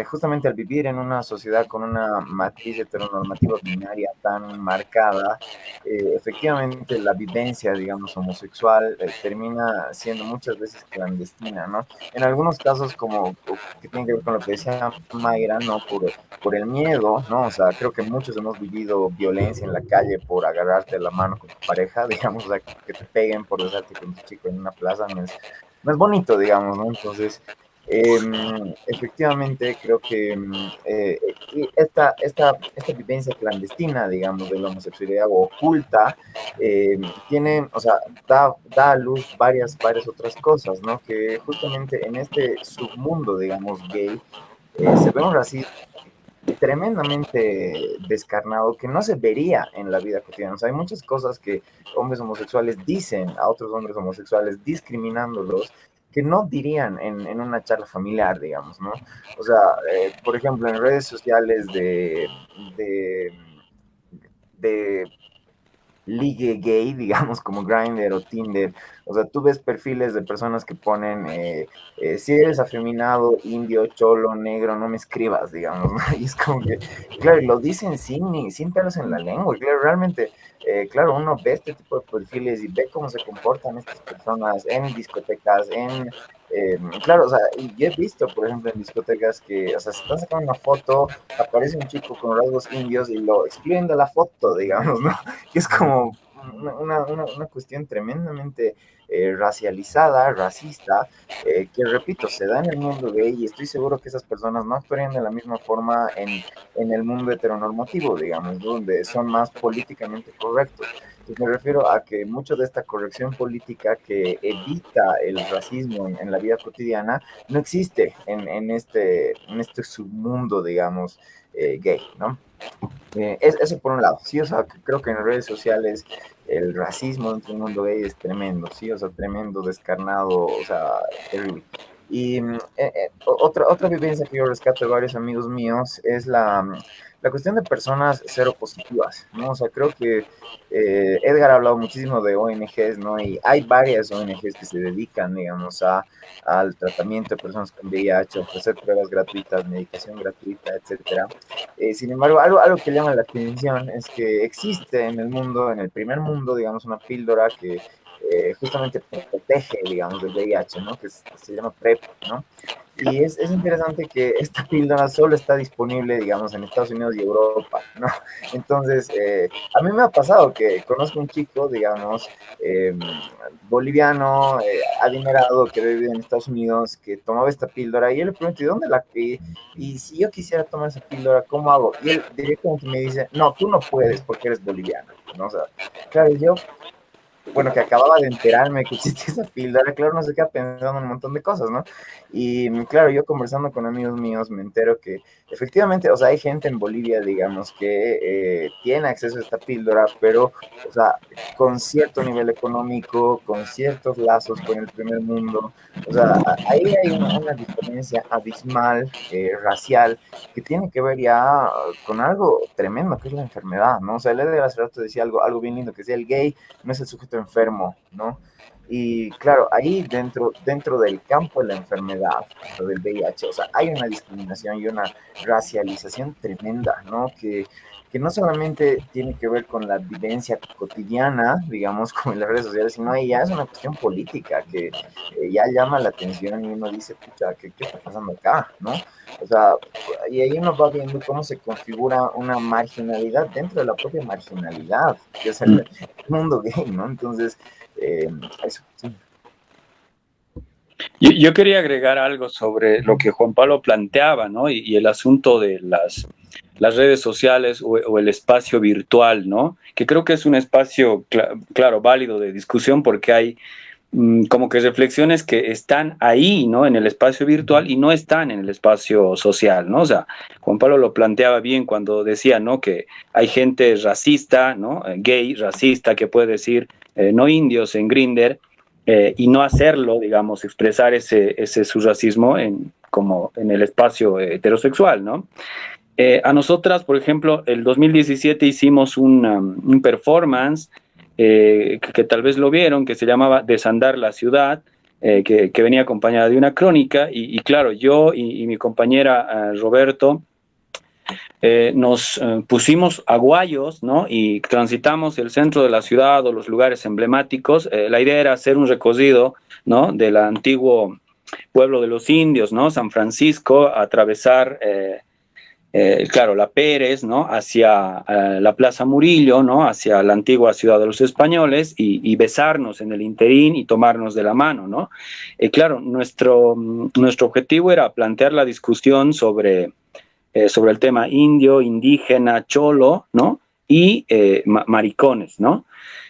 justamente al vivir en una sociedad con una matriz heteronormativa binaria tan marcada, efectivamente la vivencia, digamos, homosexual termina siendo muchas veces clandestina, ¿no? En algunos casos, como que tiene que ver con lo que decía Mayra, ¿no? Por el miedo, ¿no? O sea, creo que muchos hemos vivido violencia en la calle por agarrarte la mano con tu pareja, digamos, o sea, que te peguen por besarte con tu chico en una plaza, no es bonito, digamos, ¿no? Entonces, efectivamente, creo que esta vivencia clandestina, digamos, de la homosexualidad o oculta, tiene, o sea, da a luz varias otras cosas, ¿no? Que justamente en este submundo, digamos, gay, se ve un racismo tremendamente descarnado que no se vería en la vida cotidiana. O sea, hay muchas cosas que hombres homosexuales dicen a otros hombres homosexuales discriminándolos que no dirían en una charla familiar, digamos, ¿no? O sea, por ejemplo, en redes sociales de, de ligue gay, digamos, como Grindr o Tinder. O sea, tú ves perfiles de personas que ponen, si eres afeminado, indio, cholo, negro, no me escribas, digamos, ¿no? Y es como que, claro, lo dicen sin pelos en la lengua. Y claro, realmente, claro, uno ve este tipo de perfiles y ve cómo se comportan estas personas en discotecas, claro, o sea, y yo he visto, por ejemplo, en discotecas que, o sea, se están sacando una foto, aparece un chico con rasgos indios y lo excluyen de la foto, digamos, ¿no? Que es como una cuestión tremendamente racializada, racista, que repito, se da en el mundo gay y estoy seguro que esas personas no actuarían de la misma forma en el mundo heteronormativo, digamos, ¿no? Donde son más políticamente correctos. Entonces me refiero a que mucho de esta corrección política que evita el racismo en la vida cotidiana no existe en este submundo, digamos, gay, ¿no? Eso por un lado, sí, o sea, creo que en redes sociales el racismo dentro del mundo gay es tremendo, sí, o sea, tremendo, descarnado, o sea, terrible. Y otra vivencia que yo rescato de varios amigos míos es la cuestión de personas cero positivas, ¿no? O sea, creo que Edgar ha hablado muchísimo de ONGs, ¿no? Y hay varias ONGs que se dedican, digamos, al tratamiento de personas con VIH, ofrecer pruebas gratuitas, medicación gratuita, etcétera. Sin embargo, algo que llama la atención es que existe en el mundo, en el primer mundo, digamos, una píldora que justamente protege, digamos, del VIH, ¿no? Que se llama PrEP, ¿no? Y es interesante que esta píldora solo está disponible, digamos, en Estados Unidos y Europa, ¿no? Entonces, a mí me ha pasado que conozco un chico, digamos, boliviano, adinerado, que vive en Estados Unidos, que tomaba esta píldora, y yo le pregunto, ¿y dónde la y si yo quisiera tomar esa píldora, ¿cómo hago? Y él directamente me dice, no, tú no puedes porque eres boliviano, ¿no? O sea, claro, yo bueno, que acababa de enterarme que existe esa píldora, claro, no se queda pensando en un montón de cosas, ¿no? Y claro, yo conversando con amigos míos me entero que efectivamente, o sea, hay gente en Bolivia, digamos, que tiene acceso a esta píldora, pero, o sea, con cierto nivel económico, con ciertos lazos con el primer mundo, o sea, ahí hay una diferencia abismal, racial, que tiene que ver ya con algo tremendo, que es la enfermedad, ¿no? O sea, el Edgar hace rato decía algo bien lindo, que decía el gay no es el sujeto enfermo, ¿no? Y claro, ahí dentro del campo de la enfermedad, lo del VIH, o sea, hay una discriminación y una racialización tremenda, ¿no? Que no solamente tiene que ver con la vivencia cotidiana, digamos, como en las redes sociales, sino ahí ya es una cuestión política que ya llama la atención y uno dice, pucha, ¿qué está pasando acá, no? O sea, y ahí uno va viendo cómo se configura una marginalidad dentro de la propia marginalidad, que es el mundo gay, ¿no? Entonces, eso, sí. Yo quería agregar algo sobre lo que Juan Pablo planteaba, ¿no? Y el asunto de las redes sociales o el espacio virtual, ¿no? Que creo que es un espacio, claro, válido de discusión porque hay como que reflexiones que están ahí, ¿no? En el espacio virtual y no están en el espacio social, ¿no? O sea, Juan Pablo lo planteaba bien cuando decía, ¿no? Que hay gente racista, ¿no? Gay, racista, que puede decir no indios en Grindr, y no hacerlo, digamos, expresar ese su racismo como en el espacio heterosexual, ¿no? A nosotras, por ejemplo, el 2017 hicimos un performance que tal vez lo vieron, que se llamaba Desandar la ciudad, que venía acompañada de una crónica, y claro, yo y mi compañera Roberto nos pusimos aguayos, ¿no? Y transitamos el centro de la ciudad o los lugares emblemáticos. La idea era hacer un recorrido, ¿no? Del antiguo pueblo de los indios, ¿no? San Francisco, atravesar claro, la Pérez, ¿no? Hacia la Plaza Murillo, ¿no? Hacia la antigua ciudad de los españoles y besarnos en el interín y tomarnos de la mano, ¿no? Claro, nuestro objetivo era plantear la discusión sobre el tema indio, indígena, cholo, ¿no? Y maricones, ¿no?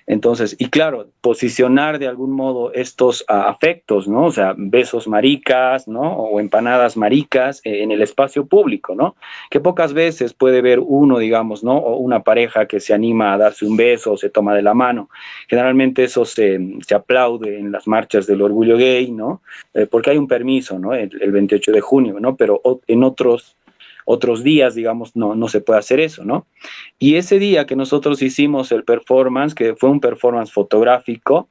Entonces, y claro, posicionar de algún modo estos afectos, ¿no? O sea, besos maricas, ¿no? O empanadas maricas en el espacio público, ¿no? Que pocas veces puede ver uno, digamos, ¿no? O una pareja que se anima a darse un beso o se toma de la mano. Generalmente eso se aplaude en las marchas del orgullo gay, ¿no? Porque hay un permiso, ¿no? El 28 de junio, ¿no? Pero en otros días, digamos, no se puede hacer eso, ¿no? Y ese día que nosotros hicimos el performance, que fue un performance fotográfico,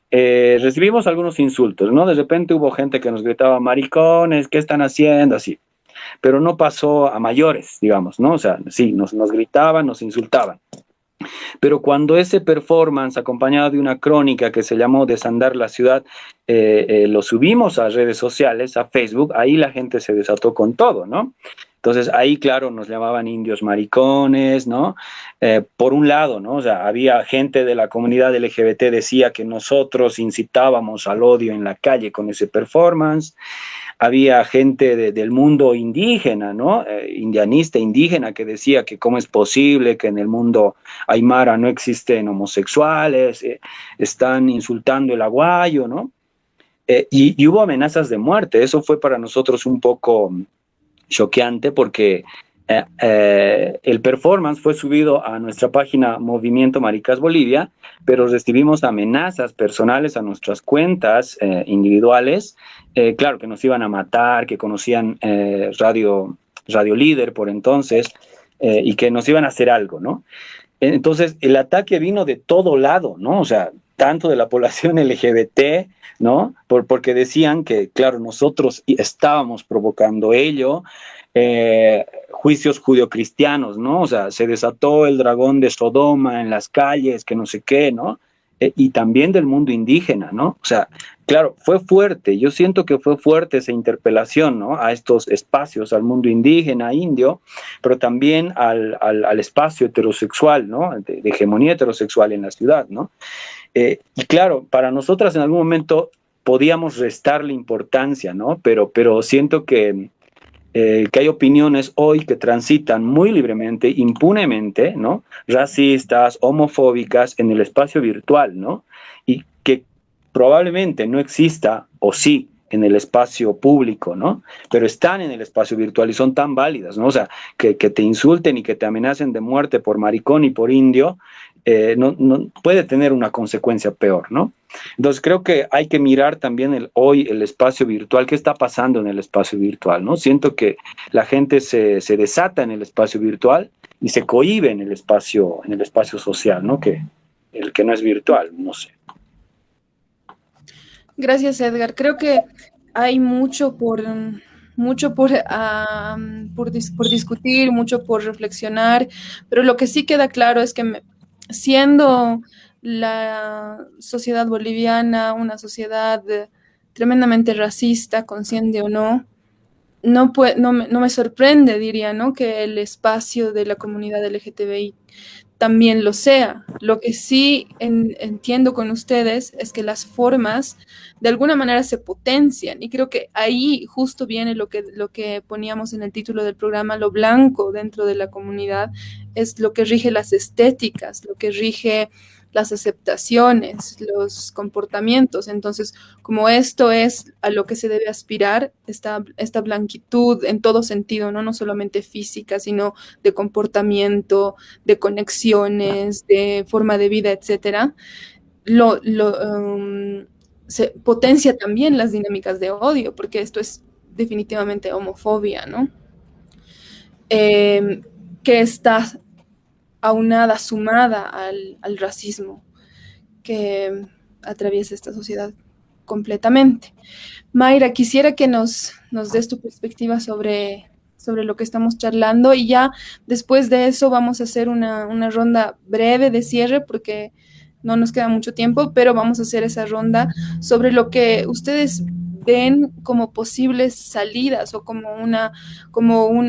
recibimos algunos insultos, ¿no? De repente hubo gente que nos gritaba, maricones, ¿qué están haciendo? Así. Pero no pasó a mayores, digamos, ¿no? O sea, sí, nos gritaban, nos insultaban. Pero cuando ese performance, acompañado de una crónica que se llamó Desandar la ciudad, lo subimos a redes sociales, a Facebook, ahí la gente se desató con todo, ¿no? Entonces ahí, claro, nos llamaban indios maricones, ¿no? Por un lado, ¿no? O sea, había gente de la comunidad LGBT decía que nosotros incitábamos al odio en la calle con ese performance. Había gente del mundo indígena, ¿no? Indianista, indígena, que decía que cómo es posible que en el mundo aymara no existen homosexuales, están insultando el aguayo, ¿no? Y hubo amenazas de muerte. Eso fue para nosotros un poco choqueante porque el performance fue subido a nuestra página Movimiento Maricas Bolivia, pero recibimos amenazas personales a nuestras cuentas individuales, claro, que nos iban a matar, que conocían Radio Líder por entonces, y que nos iban a hacer algo, ¿no? Entonces, el ataque vino de todo lado, ¿no? O sea, tanto de la población LGBT, ¿no? Porque decían que, claro, nosotros estábamos provocando ello, juicios judio-cristianos, ¿no? O sea, se desató el dragón de Sodoma en las calles, que no sé qué, ¿no? Y también del mundo indígena, ¿no? O sea, claro, fue fuerte, yo siento que fue fuerte esa interpelación, ¿no? A estos espacios, al mundo indígena, indio, pero también al espacio heterosexual, ¿no? De hegemonía heterosexual en la ciudad, ¿no? Y claro, para nosotras en algún momento podíamos restarle importancia, ¿no? Pero siento que hay opiniones hoy que transitan muy libremente, impunemente, ¿no? Racistas, homofóbicas en el espacio virtual, ¿no? probablemente no exista, o sí, en el espacio público, ¿no? Pero están en el espacio virtual y son tan válidas, ¿no? O sea, que te insulten y que te amenacen de muerte por maricón y por indio, no puede tener una consecuencia peor, ¿no? Entonces creo que hay que mirar también hoy el espacio virtual, qué está pasando en el espacio virtual, ¿no? Siento que la gente se desata en el espacio virtual y se cohíbe en el espacio social, ¿no? Que el que no es virtual, no sé. Gracias, Edgar. Creo que hay mucho por discutir, mucho por reflexionar, pero lo que sí queda claro es que siendo la sociedad boliviana una sociedad tremendamente racista, consciente o no, no me sorprende, diría, ¿no? Que el espacio de la comunidad LGTBI también lo sea. Lo que sí entiendo con ustedes es que las formas de alguna manera se potencian y creo que ahí justo viene lo que poníamos en el título del programa, lo blanco dentro de la comunidad, es lo que rige las estéticas, lo que rige las aceptaciones, los comportamientos. Entonces, como esto es a lo que se debe aspirar, esta blanquitud en todo sentido, ¿no? No solamente física, sino de comportamiento, de conexiones, de forma de vida, etcétera, lo, lo, se potencia también las dinámicas de odio, porque esto es definitivamente homofobia, ¿no? Que está aunada, sumada al racismo que atraviesa esta sociedad completamente. Mayra, quisiera que nos des tu perspectiva sobre lo que estamos charlando y ya después de eso vamos a hacer una ronda breve de cierre porque no nos queda mucho tiempo, pero vamos a hacer esa ronda sobre lo que ustedes ven como posibles salidas o como un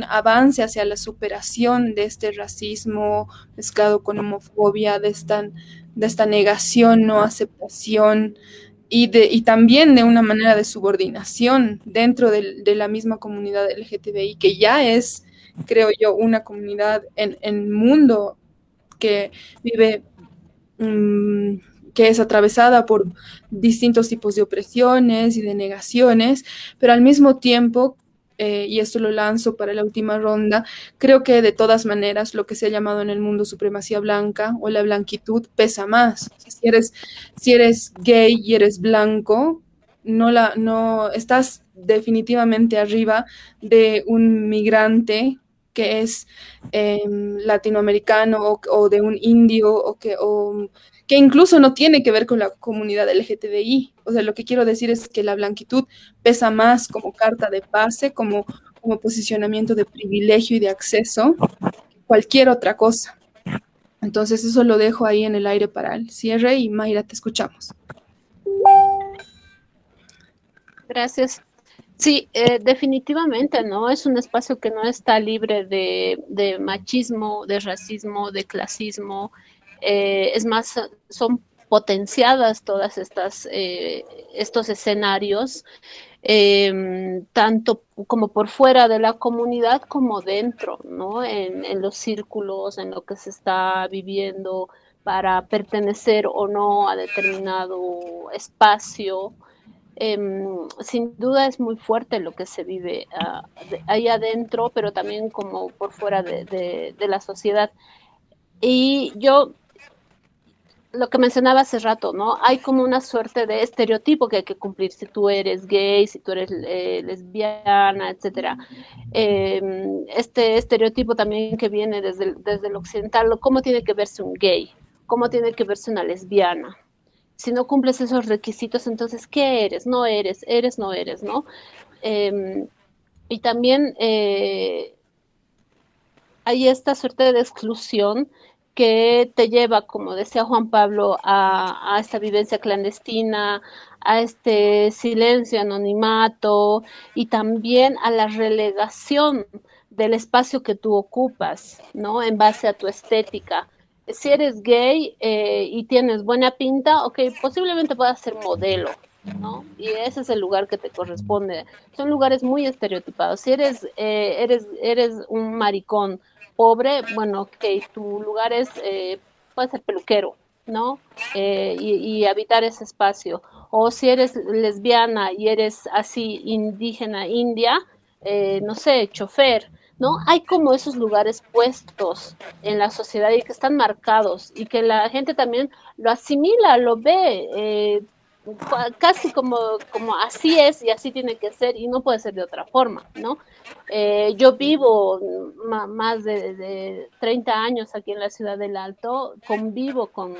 avance hacia la superación de este racismo mezclado con homofobia, de esta negación, no aceptación y también de una manera de subordinación dentro de la misma comunidad LGTBI, que ya es, creo yo, una comunidad en el mundo que vive, um, que es atravesada por distintos tipos de opresiones y de negaciones, pero al mismo tiempo, y esto lo lanzo para la última ronda, creo que de todas maneras lo que se ha llamado en el mundo supremacía blanca o la blanquitud pesa más. O sea, si eres gay y eres blanco, no estás definitivamente arriba de un migrante que es latinoamericano o de un indio o que incluso no tiene que ver con la comunidad LGTBI. O sea, lo que quiero decir es que la blanquitud pesa más como carta de pase, como posicionamiento de privilegio y de acceso, que cualquier otra cosa. Entonces, eso lo dejo ahí en el aire para el cierre y Mayra, te escuchamos. Gracias. Sí, definitivamente, ¿no? Es un espacio que no está libre de machismo, de racismo, de clasismo. Es más, son potenciadas todas estos escenarios, tanto como por fuera de la comunidad como dentro, ¿no? En los círculos, en lo que se está viviendo para pertenecer o no a determinado espacio. Sin duda es muy fuerte lo que se vive ahí adentro, pero también como por fuera de la sociedad. Y yo, lo que mencionaba hace rato, ¿no? Hay como una suerte de estereotipo que hay que cumplir si tú eres gay, si tú eres lesbiana, etcétera. Este estereotipo también que viene desde el occidental, ¿cómo tiene que verse un gay? ¿Cómo tiene que verse una lesbiana? Si no cumples esos requisitos, entonces, ¿qué eres? No eres, eres, no eres, ¿no? Y también hay esta suerte de exclusión que te lleva, como decía Juan Pablo, a esta vivencia clandestina, a este silencio, anonimato y también a la relegación del espacio que tú ocupas, ¿no? En base a tu estética. Si eres gay y tienes buena pinta, ok, posiblemente puedas ser modelo, ¿no? Y ese es el lugar que te corresponde. Son lugares muy estereotipados. Si eres un maricón pobre, bueno, ok, tu lugar puede ser peluquero, ¿no? Y habitar ese espacio. O si eres lesbiana y eres así indígena, india, no sé, chofer, ¿no? Hay como esos lugares puestos en la sociedad y que están marcados y que la gente también lo asimila, lo ve, casi como así es y así tiene que ser y no puede ser de otra forma, ¿no? Yo vivo más de 30 años aquí en la ciudad del Alto, convivo con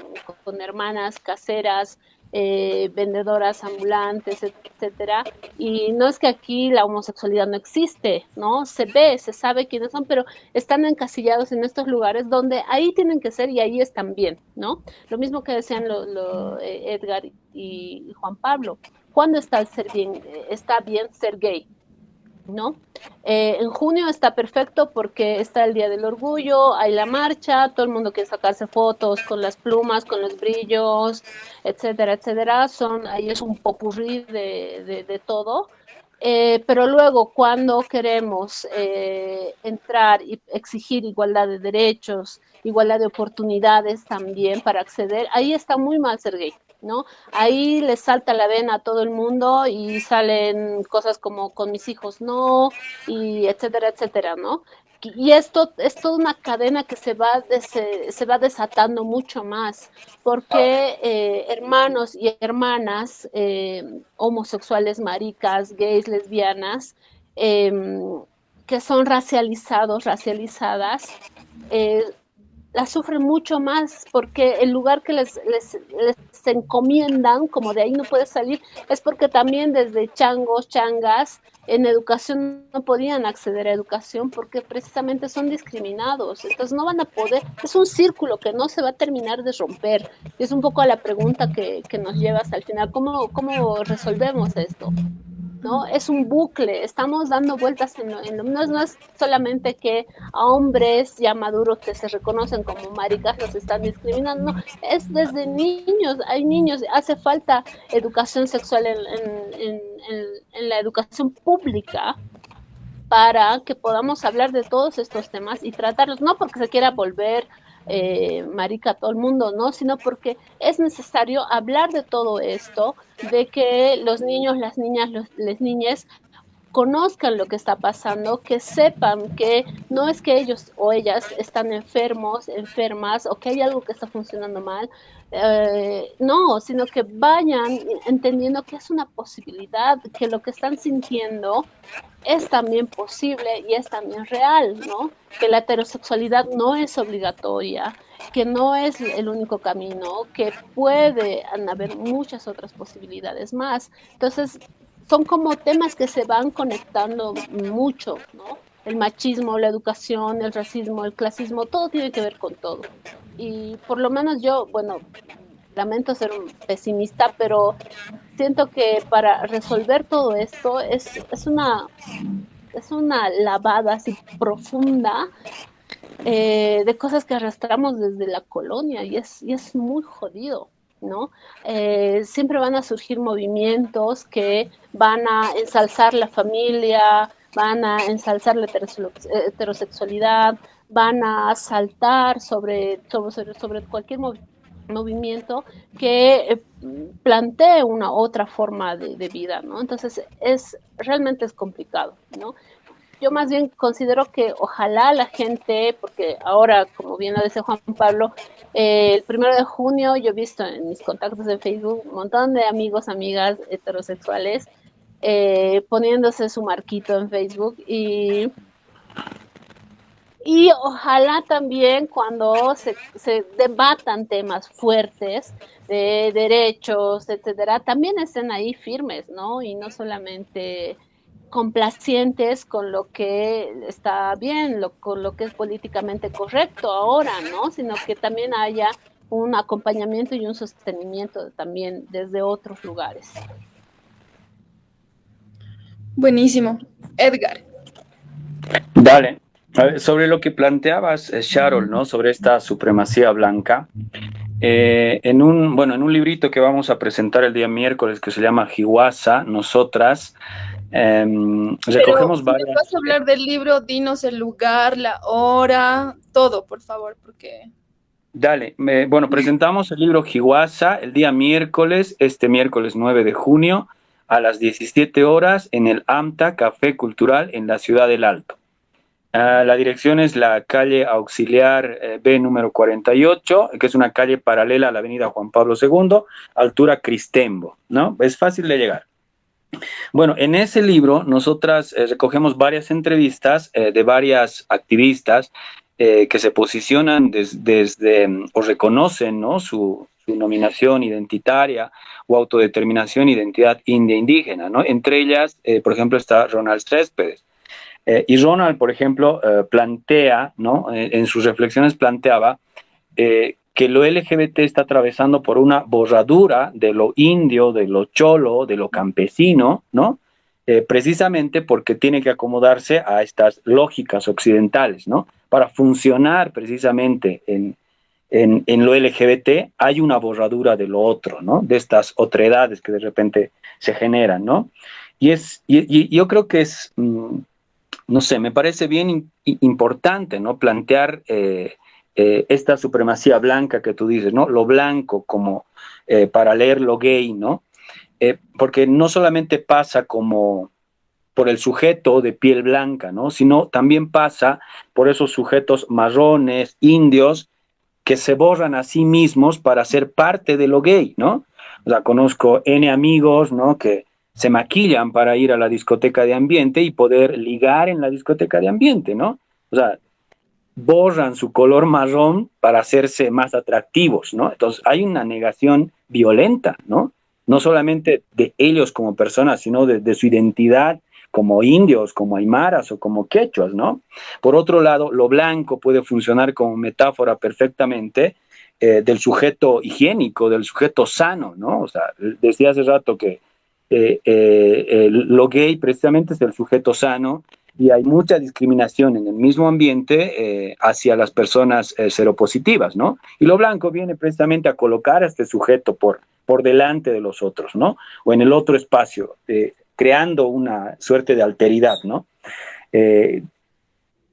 hermanas caseras, vendedoras ambulantes, etcétera, y no es que aquí la homosexualidad no existe, ¿no? Se ve, se sabe quiénes son, pero están encasillados en estos lugares donde ahí tienen que ser y ahí están bien, ¿no? Lo mismo que decían Edgar y Juan Pablo. ¿Cuándo está bien ser gay? ¿No? En junio está perfecto porque está el Día del Orgullo, hay la marcha, todo el mundo quiere sacarse fotos con las plumas, con los brillos, etcétera, etcétera. Ahí es un popurrí de todo. Pero luego, cuando queremos entrar y exigir igualdad de derechos, igualdad de oportunidades también para acceder, ahí está muy mal ser gay, ¿no? Ahí les salta la vena a todo el mundo y salen cosas como con mis hijos no, y etcétera, etcétera, ¿no? Y esto es toda una cadena que se va desatando mucho más, porque hermanos y hermanas homosexuales, maricas, gays, lesbianas, eh, que son racializadas, eh, la sufren mucho más porque el lugar que les encomiendan, como de ahí no puedes salir, es porque también desde changos, changas, en educación no podían acceder a educación porque precisamente son discriminados. Entonces no van a poder, es un círculo que no se va a terminar de romper. Y es un poco a la pregunta que nos lleva hasta el final, ¿cómo resolvemos esto? ¿No? Es un bucle, estamos dando vueltas no es solamente que a hombres ya maduros que se reconocen como maricas los están discriminando, no, es desde niños, hay niños, hace falta educación sexual en la educación pública para que podamos hablar de todos estos temas y tratarlos, no porque se quiera volver marica a todo el mundo, ¿no? Sino porque es necesario hablar de todo esto, de que los niños, las niñas, las niñas conozcan lo que está pasando, que sepan que no es que ellos o ellas están enfermos, enfermas o que hay algo que está funcionando mal, no, sino que vayan entendiendo que es una posibilidad, que lo que están sintiendo es también posible y es también real, ¿no? Que la heterosexualidad no es obligatoria, que no es el único camino, que puede haber muchas otras posibilidades más. Entonces, son como temas que se van conectando mucho, ¿no? El machismo, la educación, el racismo, el clasismo, todo tiene que ver con todo. Y por lo menos yo, bueno, lamento ser un pesimista, pero siento que para resolver todo esto es una lavada así profunda de cosas que arrastramos desde la colonia y es muy jodido, ¿no? Siempre van a surgir movimientos que van a ensalzar la familia, van a ensalzar la heterosexualidad, van a saltar sobre cualquier movimiento que plantee una otra forma de vida, ¿no? Entonces realmente es complicado, ¿no? Yo más bien considero que ojalá la gente, porque ahora, como bien lo dice Juan Pablo, el 1 de junio yo he visto en mis contactos de Facebook un montón de amigos, amigas heterosexuales poniéndose su marquito en Facebook y ojalá también cuando se debatan temas fuertes de derechos, etcétera, también estén ahí firmes, ¿no? Y no solamente complacientes con lo que está bien, con lo que es políticamente correcto ahora, ¿no? Sino que también haya un acompañamiento y un sostenimiento también desde otros lugares. Buenísimo. Edgar. Dale. A ver, sobre lo que planteabas, Sharol, ¿no? Sobre esta supremacía blanca. En un librito que vamos a presentar el día miércoles que se llama Hiwasa, Nosotras, recogemos varias... Si vas a hablar del libro, dinos el lugar, la hora, todo, por favor, porque... Dale, bueno, presentamos el libro Hiwasa el día miércoles, este miércoles 9 de junio, a las 17 horas en el AMTA Café Cultural en la Ciudad del Alto. La dirección es la calle Auxiliar B número 48, que es una calle paralela a la avenida Juan Pablo II, altura Cristembo, ¿no? Es fácil de llegar. Bueno, en ese libro nosotras recogemos varias entrevistas de varias activistas que se posicionan desde o reconocen, ¿no?, su nominación identitaria o autodeterminación, identidad india indígena, ¿no? Entre ellas, por ejemplo, está Ronald Céspedes. Y Ronald, por ejemplo, plantea, ¿no?, en sus reflexiones planteaba que lo LGBT está atravesando por una borradura de lo indio, de lo cholo, de lo campesino, ¿no? Precisamente porque tiene que acomodarse a estas lógicas occidentales, ¿no? Para funcionar precisamente en lo LGBT hay una borradura de lo otro, ¿no? De estas otredades que de repente se generan, ¿no? Y yo creo que es, no sé, me parece bien importante, ¿no? Plantear esta supremacía blanca que tú dices, ¿no? Lo blanco como para leer lo gay, ¿no? Porque no solamente pasa como por el sujeto de piel blanca, ¿no? Sino también pasa por esos sujetos marrones, indios, que se borran a sí mismos para ser parte de lo gay, ¿no? O sea, conozco N amigos, ¿no?, que se maquillan para ir a la discoteca de ambiente y poder ligar en la discoteca de ambiente, ¿no? O sea, borran su color marrón para hacerse más atractivos, ¿no? Entonces hay una negación violenta, ¿no? No solamente de ellos como personas, sino de su identidad como indios, como aymaras o como quechuas, ¿no? Por otro lado, lo blanco puede funcionar como metáfora perfectamente del sujeto higiénico, del sujeto sano, ¿no? O sea, decía hace rato que lo gay precisamente es el sujeto sano y hay mucha discriminación en el mismo ambiente hacia las personas seropositivas, ¿no? Y lo blanco viene precisamente a colocar a este sujeto por delante de los otros, ¿no? O en el otro espacio, creando una suerte de alteridad, ¿no? En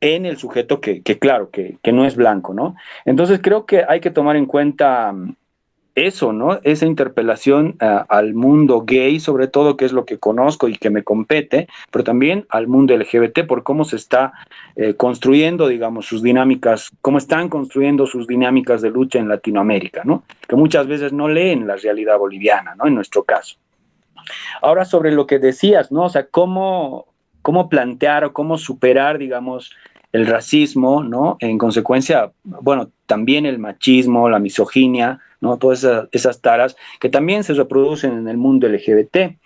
el sujeto claro, que no es blanco, ¿no? Entonces creo que hay que tomar en cuenta eso, ¿no? Esa interpelación al mundo gay, sobre todo, que es lo que conozco y que me compete, pero también al mundo LGBT, por cómo se está construyendo, digamos, sus dinámicas, cómo están construyendo sus dinámicas de lucha en Latinoamérica, ¿no? Que muchas veces no leen la realidad boliviana, ¿no? En nuestro caso. Ahora, sobre lo que decías, ¿no? O sea, cómo plantear o cómo superar, digamos, el racismo, ¿no? En consecuencia, bueno, también el machismo, la misoginia, ¿no? Todas esas taras que también se reproducen en el mundo LGBT.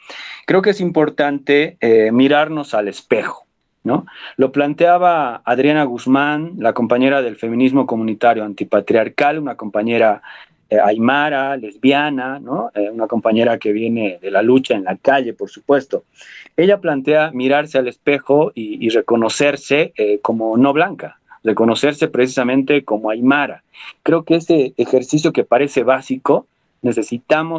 Creo que es importante mirarnos al espejo, ¿no? Lo planteaba Adriana Guzmán, la compañera del feminismo comunitario antipatriarcal, una compañera aymara, lesbiana, ¿no? Una compañera que viene de la lucha en la calle, por supuesto. Ella plantea mirarse al espejo y reconocerse como no blanca, reconocerse precisamente como aymara. Creo que ese ejercicio que parece básico, necesitan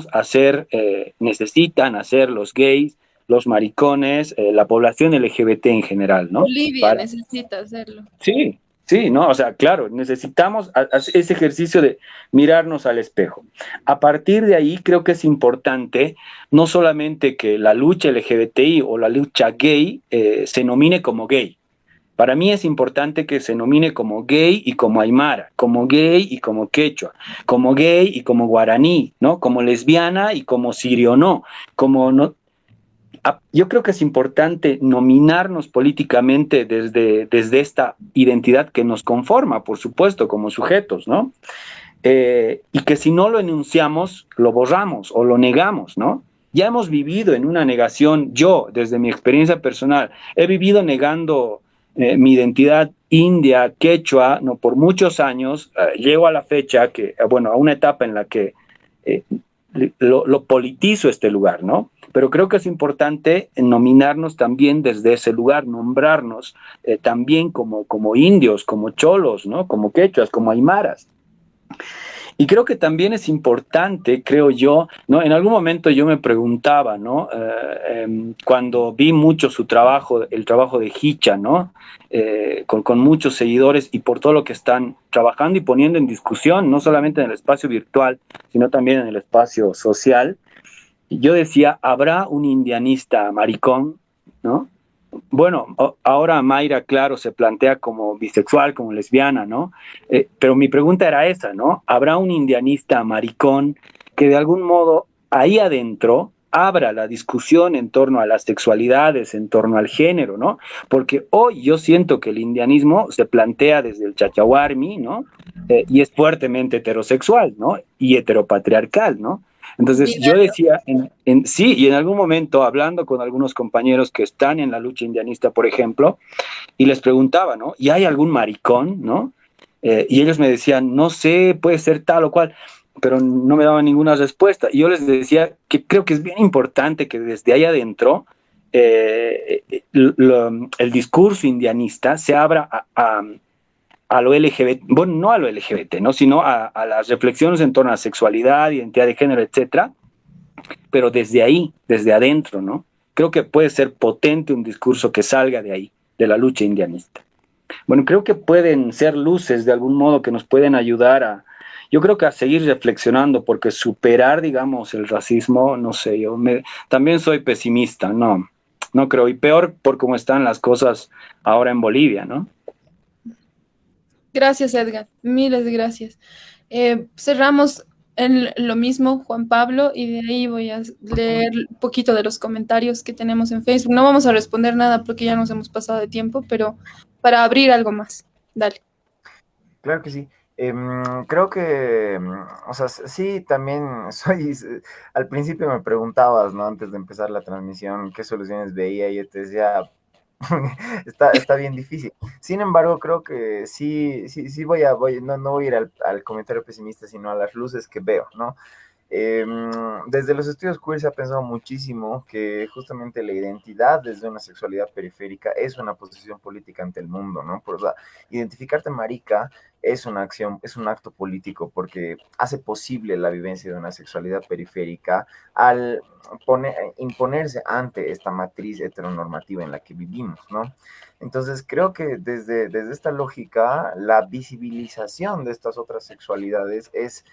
hacer los gays, los maricones, la población LGBT en general, ¿no? Bolivia necesita hacerlo. Sí, sí, ¿no? O sea, claro, necesitamos hacer ese ejercicio de mirarnos al espejo. A partir de ahí creo que es importante no solamente que la lucha LGBTI o la lucha gay se nomine como gay. Para mí es importante que se nomine como gay y como aymara, como gay y como quechua, como gay y como guaraní, ¿no? Como lesbiana y como sirio no, como no. Yo creo que es importante nominarnos políticamente desde esta identidad que nos conforma, por supuesto, como sujetos, ¿no? Y que si no lo enunciamos, lo borramos o lo negamos, ¿no? Ya hemos vivido en una negación, yo, desde mi experiencia personal, he vivido negando mi identidad india, quechua, ¿no? Por muchos años, llego a la fecha, bueno, a una etapa en la que lo politizo este lugar, ¿no? Pero creo que es importante nominarnos también desde ese lugar, nombrarnos también como indios, como cholos, ¿no? Como quechuas, como aymaras. Y creo que también es importante, creo yo, ¿no? En algún momento yo me preguntaba, ¿no? Cuando vi mucho su trabajo, el trabajo de Hicha, ¿no? Con muchos seguidores y por todo lo que están trabajando y poniendo en discusión, no solamente en el espacio virtual, sino también en el espacio social. Y yo decía, ¿habrá un indianista maricón, ¿no? Bueno, ahora Mayra, claro, se plantea como bisexual, como lesbiana, ¿no? Pero mi pregunta era esa, ¿no? ¿Habrá un indianista maricón que de algún modo ahí adentro abra la discusión en torno a las sexualidades, en torno al género, ¿no? Porque hoy yo siento que el indianismo se plantea desde el chachahuarmi, ¿no? Y es fuertemente heterosexual, ¿no? Y heteropatriarcal, ¿no? Entonces yo decía, sí, y en algún momento hablando con algunos compañeros que están en la lucha indianista, por ejemplo, y les preguntaba, ¿no? ¿Y hay algún maricón, ¿no? Y ellos me decían, no sé, puede ser tal o cual, pero no me daban ninguna respuesta. Y yo les decía que creo que es bien importante que desde ahí adentro el discurso indianista se abra a lo LGBT, bueno, no a lo LGBT, ¿no? Sino a las reflexiones en torno a sexualidad, identidad de género, etcétera, pero desde ahí, desde adentro, ¿no? Creo que puede ser potente un discurso que salga de ahí, de la lucha indianista. Bueno, creo que pueden ser luces de algún modo que nos pueden ayudar yo creo que a seguir reflexionando, porque superar, digamos, el racismo, no sé, también soy pesimista, no creo, y peor por cómo están las cosas ahora en Bolivia, ¿no? Gracias, Edgar. Miles de gracias. Cerramos en lo mismo, Juan Pablo, y de ahí voy a leer un poquito de los comentarios que tenemos en Facebook. No vamos a responder nada porque ya nos hemos pasado de tiempo, pero para abrir algo más. Dale. Claro que sí. Creo que, o sea, sí, también al principio me preguntabas, ¿no? Antes de empezar la transmisión, qué soluciones veía y yo te decía, está bien difícil. Sin embargo, creo que sí no voy a ir al comentario pesimista, sino a las luces que veo, ¿no? Desde los estudios queer se ha pensado muchísimo que justamente la identidad desde una sexualidad periférica es una posición política ante el mundo, ¿no? O sea, identificarte marica es una acción, es un acto político porque hace posible la vivencia de una sexualidad periférica al imponerse ante esta matriz heteronormativa en la que vivimos, ¿no? Entonces creo que desde esta lógica, la visibilización de estas otras sexualidades es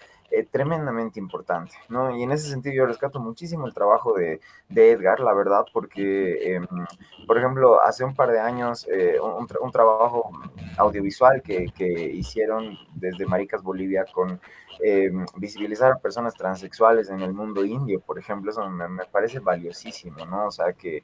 tremendamente importante, ¿no? Y en ese sentido yo rescato muchísimo el trabajo de Edgar, la verdad, porque, por ejemplo, hace un par de años, un trabajo audiovisual que hicieron desde Maricas Bolivia con visibilizar a personas transexuales en el mundo indio, por ejemplo, eso me parece valiosísimo, ¿no? O sea, que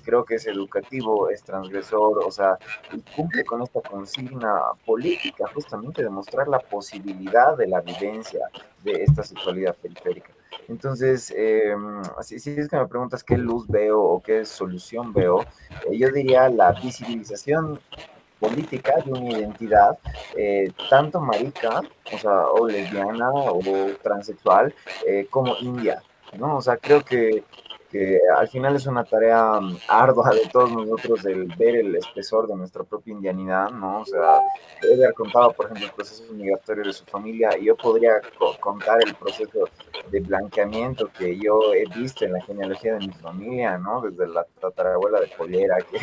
creo que es educativo, es transgresor, o sea, y cumple con esta consigna política, justamente de mostrar la posibilidad de la vivencia de esta sexualidad periférica. Entonces, si es que me preguntas qué luz veo o qué solución veo, yo diría la visibilización política de una identidad, tanto marica, o sea, o lesbiana o transexual, como india, ¿no? O sea, creo que al final es una tarea ardua de todos nosotros el ver el espesor de nuestra propia indianidad, ¿no? O sea, Edgar contaba, por ejemplo, el proceso migratorio de su familia, y yo podría contar el proceso de blanqueamiento que yo he visto en la genealogía de mi familia, ¿no? Desde la tatarabuela de Pollera, que,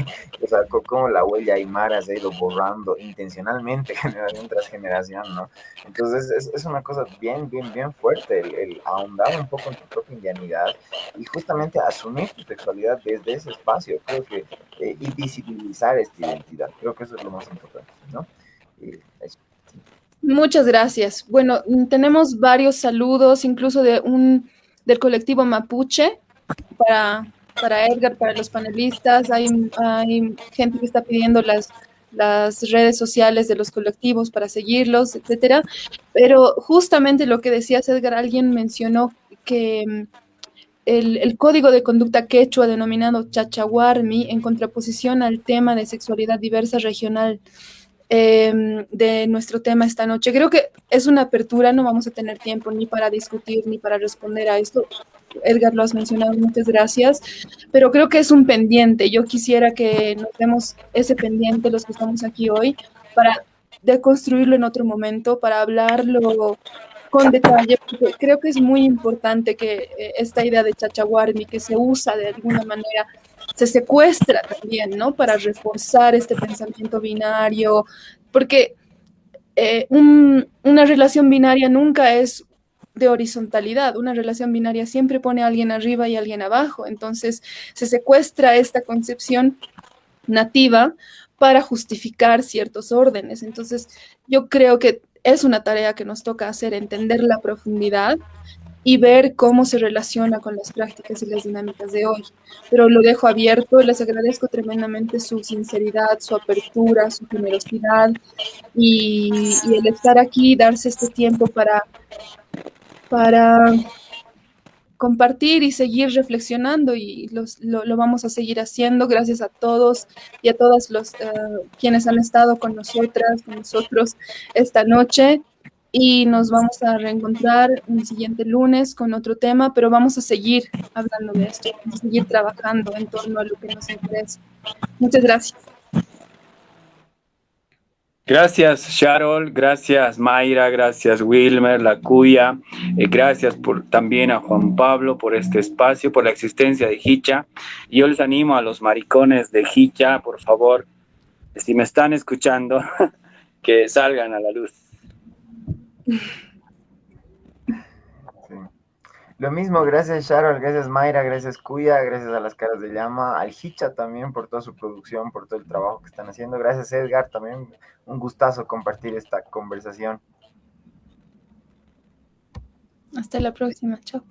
o sea, cómo la huella aymara se ha ido borrando intencionalmente generación tras generación, ¿no? Entonces es una cosa bien fuerte el ahondar un poco en tu propia indianidad y justamente asumir tu sexualidad desde ese espacio, creo que, y visibilizar esta identidad, creo que eso es lo más importante, ¿no? Eso. Muchas gracias. Bueno, tenemos varios saludos, incluso del colectivo Mapuche, para Edgar, para los panelistas. Hay gente que está pidiendo las redes sociales de los colectivos para seguirlos, etcétera. Pero justamente lo que decías, Edgar, alguien mencionó que el código de conducta quechua denominado Chachahuarmi, en contraposición al tema de sexualidad diversa regional de nuestro tema esta noche. Creo que es una apertura, no vamos a tener tiempo ni para discutir ni para responder a esto. Edgar, lo has mencionado, muchas gracias, pero creo que es un pendiente. Yo quisiera que nos demos ese pendiente, los que estamos aquí hoy, para deconstruirlo en otro momento, para hablarlo con detalle, porque creo que es muy importante que esta idea de Chachahuarmi, que se usa de alguna manera, se secuestra también, ¿no? Para reforzar este pensamiento binario, porque una relación binaria nunca es de horizontalidad, una relación binaria siempre pone a alguien arriba y a alguien abajo, entonces se secuestra esta concepción nativa para justificar ciertos órdenes. Entonces, yo creo que es una tarea que nos toca hacer, entender la profundidad y ver cómo se relaciona con las prácticas y las dinámicas de hoy. Pero lo dejo abierto, les agradezco tremendamente su sinceridad, su apertura, su generosidad y el estar aquí, darse este tiempo para compartir y seguir reflexionando y lo vamos a seguir haciendo. Gracias a todos y a todas los quienes han estado con nosotras, con nosotros esta noche y nos vamos a reencontrar el siguiente lunes con otro tema, pero vamos a seguir hablando de esto, vamos a seguir trabajando en torno a lo que nos interesa. Muchas gracias. Gracias, Sharol, gracias, Mayra, gracias, Wilmer, La Cuya, gracias también a Juan Pablo por este espacio, por la existencia de Hicha. Yo les animo a los maricones de Hicha, por favor, si me están escuchando, que salgan a la luz. Sí. Lo mismo, gracias Sharol, gracias Mayra, gracias Cuya, gracias a las Caras de Llama, al Hicha también por toda su producción, por todo el trabajo que están haciendo. Gracias Edgar, también un gustazo compartir esta conversación. Hasta la próxima, chao.